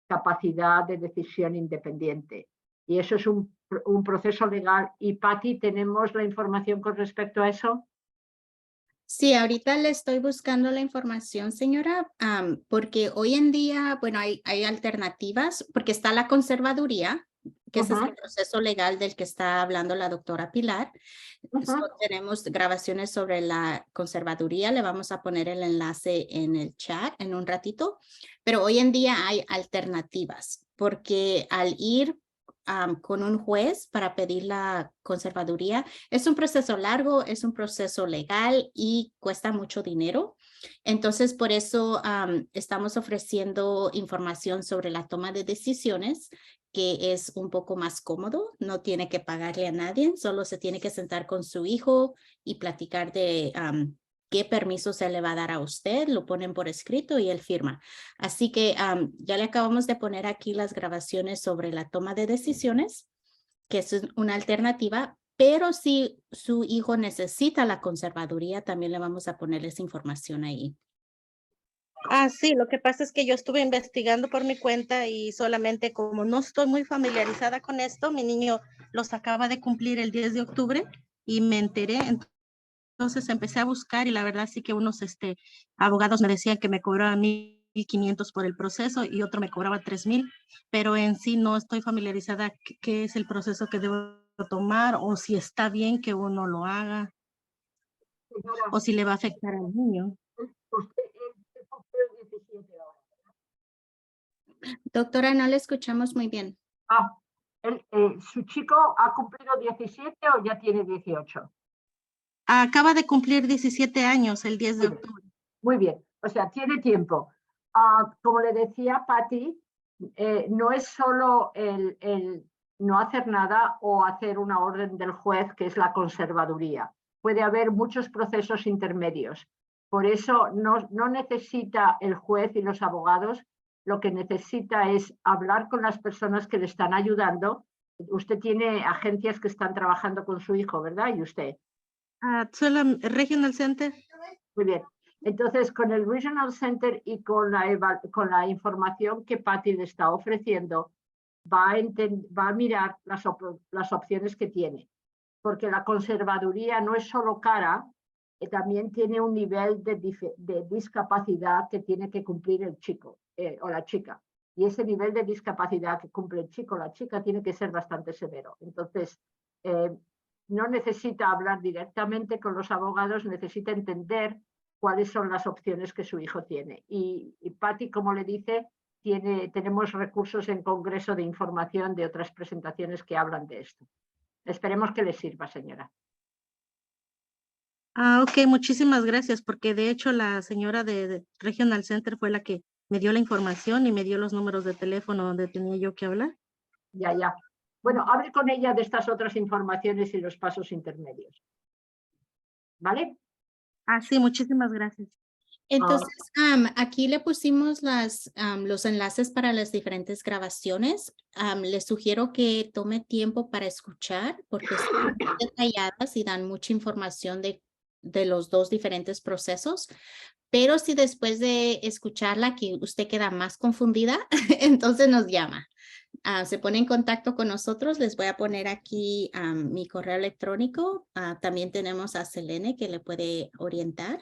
capacidad de decisión independiente. Y eso es un proceso legal. Y Patty, ¿tenemos la información con respecto a eso? Sí, ahorita le estoy buscando la información, señora, porque hoy en día, bueno, hay alternativas, porque está la conservaduría, que ese es el proceso legal del que está hablando la doctora Pilar. Tenemos grabaciones sobre la conservaduría, le vamos a poner el enlace en el chat en un ratito, pero hoy en día hay alternativas, porque al ir con un juez para pedir la conservaduría, es un proceso largo, es un proceso legal y cuesta mucho dinero. Entonces, por eso estamos ofreciendo información sobre la toma de decisiones, que es un poco más cómodo, no tiene que pagarle a nadie, solo se tiene que sentar con su hijo y platicar de qué permiso se le va a dar a usted, lo ponen por escrito y él firma. Así que ya le acabamos de poner aquí las grabaciones sobre la toma de decisiones, que es una alternativa, pero si su hijo necesita la conservaduría, también le vamos a poner esa información ahí. Sí, lo que pasa es que yo estuve investigando por mi cuenta y solamente como no estoy muy familiarizada con esto, mi niño los acaba de cumplir el 10 de octubre y me enteré. Entonces empecé a buscar y la verdad sí que unos abogados me decían que me cobraban 1,500 por el proceso y otro me cobraba 3,000, pero en sí no estoy familiarizada qué es el proceso que debo tomar o si está bien que uno lo haga o si le va a afectar al niño. Doctora, no le escuchamos muy bien. ¿Su chico ha cumplido 17 o ya tiene 18? Acaba de cumplir 17 años el 10 de octubre. Muy bien, o sea, tiene tiempo. Como le decía Patty, no es solo el no hacer nada o hacer una orden del juez, que es la conservaduría. Puede haber muchos procesos intermedios. Por eso no necesita el juez y los abogados, lo que necesita es hablar con las personas que le están ayudando. Usted tiene agencias que están trabajando con su hijo, ¿verdad? ¿Y usted? Solo Regional Center. Muy bien. Entonces, con el Regional Center y con la información que Patty le está ofreciendo, va a mirar las opciones que tiene. Porque la conservaduría no es solo cara, también tiene un nivel de discapacidad que tiene que cumplir el chico o la chica. Y ese nivel de discapacidad que cumple el chico o la chica tiene que ser bastante severo. Entonces, no necesita hablar directamente con los abogados, necesita entender cuáles son las opciones que su hijo tiene. Y Patty, como le dice, tenemos recursos en Congreso de información de otras presentaciones que hablan de esto. Esperemos que les sirva, señora. Ok, muchísimas gracias, porque de hecho la señora de Regional Center fue la que me dio la información y me dio los números de teléfono donde tenía yo que hablar. Ya. Bueno, hable con ella de estas otras informaciones y los pasos intermedios. ¿Vale? Sí, muchísimas gracias. Entonces, aquí le pusimos los enlaces para las diferentes grabaciones. Les sugiero que tome tiempo para escuchar porque son muy detalladas y dan mucha información de los dos diferentes procesos. Pero si después de escucharla que usted queda más confundida, entonces nos llama. Se pone en contacto con nosotros. Les voy a poner aquí mi correo electrónico. También tenemos a Selene que le puede orientar.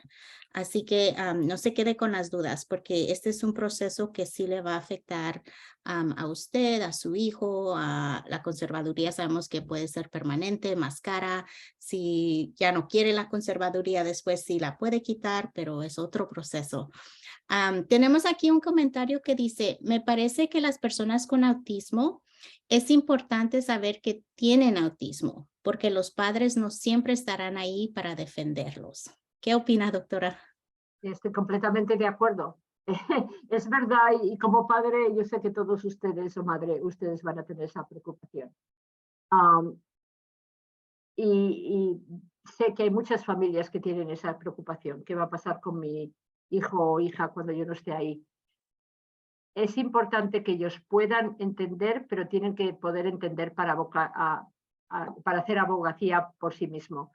Así que no se quede con las dudas porque este es un proceso que sí le va a afectar a usted, a su hijo, a la conservaduría. Sabemos que puede ser permanente, más cara. Si ya no quiere la conservaduría, después sí la puede quitar, pero es otro proceso. Tenemos aquí un comentario que dice, me parece que las personas con autismo es importante saber que tienen autismo porque los padres no siempre estarán ahí para defenderlos. ¿Qué opina, doctora? Estoy completamente de acuerdo. Es verdad, y como padre, yo sé que todos ustedes o madre, ustedes van a tener esa preocupación. Y sé que hay muchas familias que tienen esa preocupación. ¿Qué va a pasar con mi hijo o hija cuando yo no esté ahí? Es importante que ellos puedan entender, pero tienen que poder entender para hacer abogacía por sí mismo.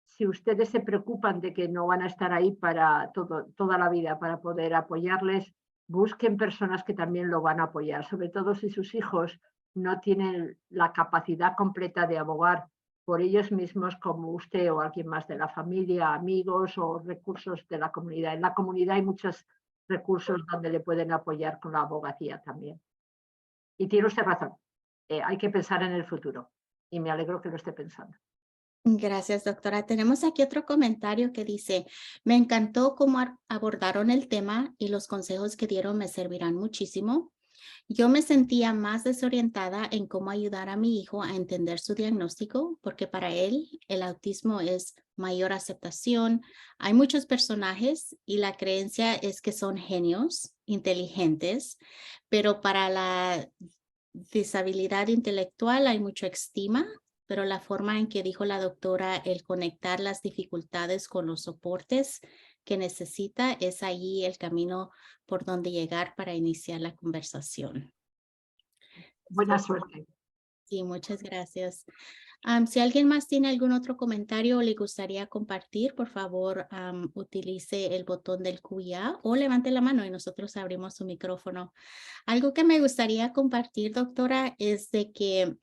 Si ustedes se preocupan de que no van a estar ahí para toda la vida para poder apoyarles, busquen personas que también lo van a apoyar, sobre todo si sus hijos no tienen la capacidad completa de abogar por ellos mismos como usted o alguien más de la familia, amigos o recursos de la comunidad. En la comunidad hay muchos recursos donde le pueden apoyar con la abogacía también. Y tiene usted razón, hay que pensar en el futuro y me alegro que lo esté pensando. Gracias, doctora. Tenemos aquí otro comentario que dice, me encantó cómo abordaron el tema y los consejos que dieron me servirán muchísimo. Yo me sentía más desorientada en cómo ayudar a mi hijo a entender su diagnóstico, porque para él el autismo es mayor aceptación. Hay muchos personajes y la creencia es que son genios, inteligentes, pero para la disabilidad intelectual hay mucha estima, pero la forma en que dijo la doctora, el conectar las dificultades con los soportes que necesita, es allí el camino por donde llegar para iniciar la conversación. Buena suerte. Sí, muchas gracias. Si alguien más tiene algún otro comentario o le gustaría compartir, por favor, utilice el botón del QIA o levante la mano y nosotros abrimos su micrófono. Algo que me gustaría compartir, doctora, es de que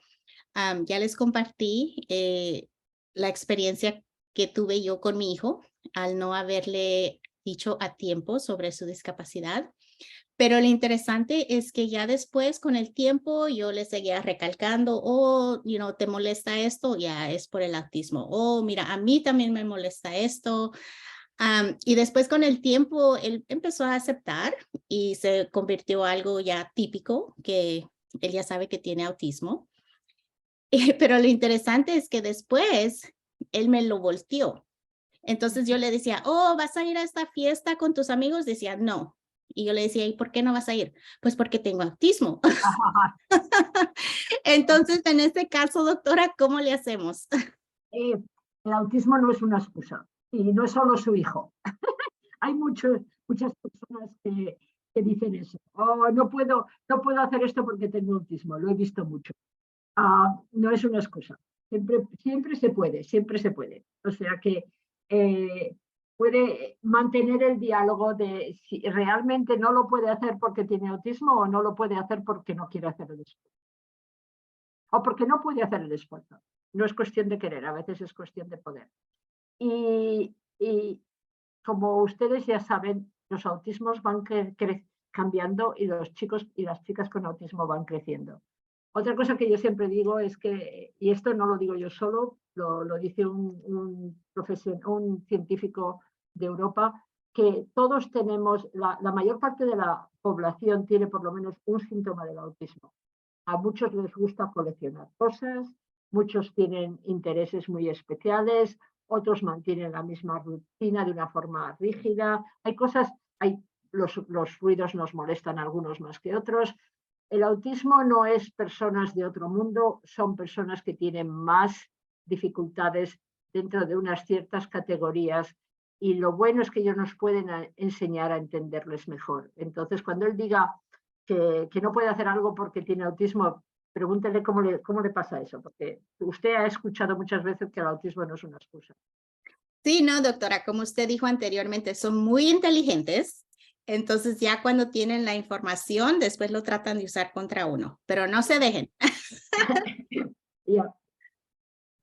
ya les compartí la experiencia que tuve yo con mi hijo al no haberle dicho a tiempo sobre su discapacidad. Pero lo interesante es que ya después, con el tiempo, yo le seguía recalcando, ¿te molesta esto? Ya es por el autismo. Mira, a mí también me molesta esto. Y después con el tiempo, él empezó a aceptar y se convirtió en algo ya típico, que él ya sabe que tiene autismo. Pero lo interesante es que después él me lo volteó. Entonces yo le decía, ¿vas a ir a esta fiesta con tus amigos? Decía, no. Y yo le decía, ¿y por qué no vas a ir? Pues porque tengo autismo. Entonces, en este caso, doctora, ¿cómo le hacemos? El autismo no es una excusa y no es solo su hijo. Hay muchas personas que dicen eso. No puedo hacer esto porque tengo autismo. Lo he visto mucho. No es una excusa. Siempre se puede. O sea que puede mantener el diálogo de si realmente no lo puede hacer porque tiene autismo o no lo puede hacer porque no quiere hacer el esfuerzo. O porque no puede hacer el esfuerzo. No es cuestión de querer, a veces es cuestión de poder. Y como ustedes ya saben, los autismos van cambiando y los chicos y las chicas con autismo van creciendo. Otra cosa que yo siempre digo es que, y esto no lo digo yo solo, lo dice un científico de Europa, que todos tenemos, la mayor parte de la población tiene por lo menos un síntoma del autismo. A muchos les gusta coleccionar cosas, muchos tienen intereses muy especiales, otros mantienen la misma rutina de una forma rígida. Hay cosas, los ruidos nos molestan a algunos más que otros. El autismo no es personas de otro mundo, son personas que tienen más dificultades dentro de unas ciertas categorías y lo bueno es que ellos nos pueden enseñar a entenderles mejor. Entonces, cuando él diga que no puede hacer algo porque tiene autismo, pregúntele cómo le pasa eso, porque usted ha escuchado muchas veces que el autismo no es una excusa. Sí, no, doctora, como usted dijo anteriormente, son muy inteligentes. Entonces ya cuando tienen la información, después lo tratan de usar contra uno, pero no se dejen. Ya.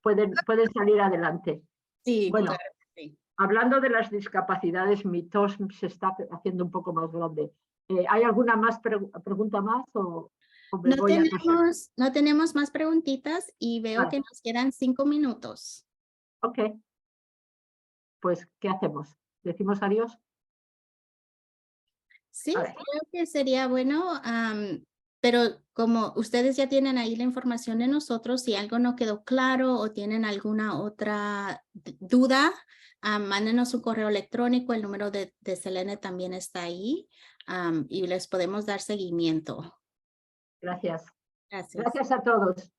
Pueden salir adelante. Sí, Bueno, claro, sí. hablando de las discapacidades, mi tos se está haciendo un poco más grande. ¿Hay alguna más pregunta más o me voy a toser? No tenemos más preguntitas y veo Vale. que nos quedan 5 minutos. Ok. Pues, ¿qué hacemos? ¿Decimos adiós? Sí, A ver. creo que sería bueno, pero como ustedes ya tienen ahí la información de nosotros, si algo no quedó claro o tienen alguna otra duda, mándenos un correo electrónico, el número de Selene también está ahí y les podemos dar seguimiento. Gracias. Gracias. Gracias a todos.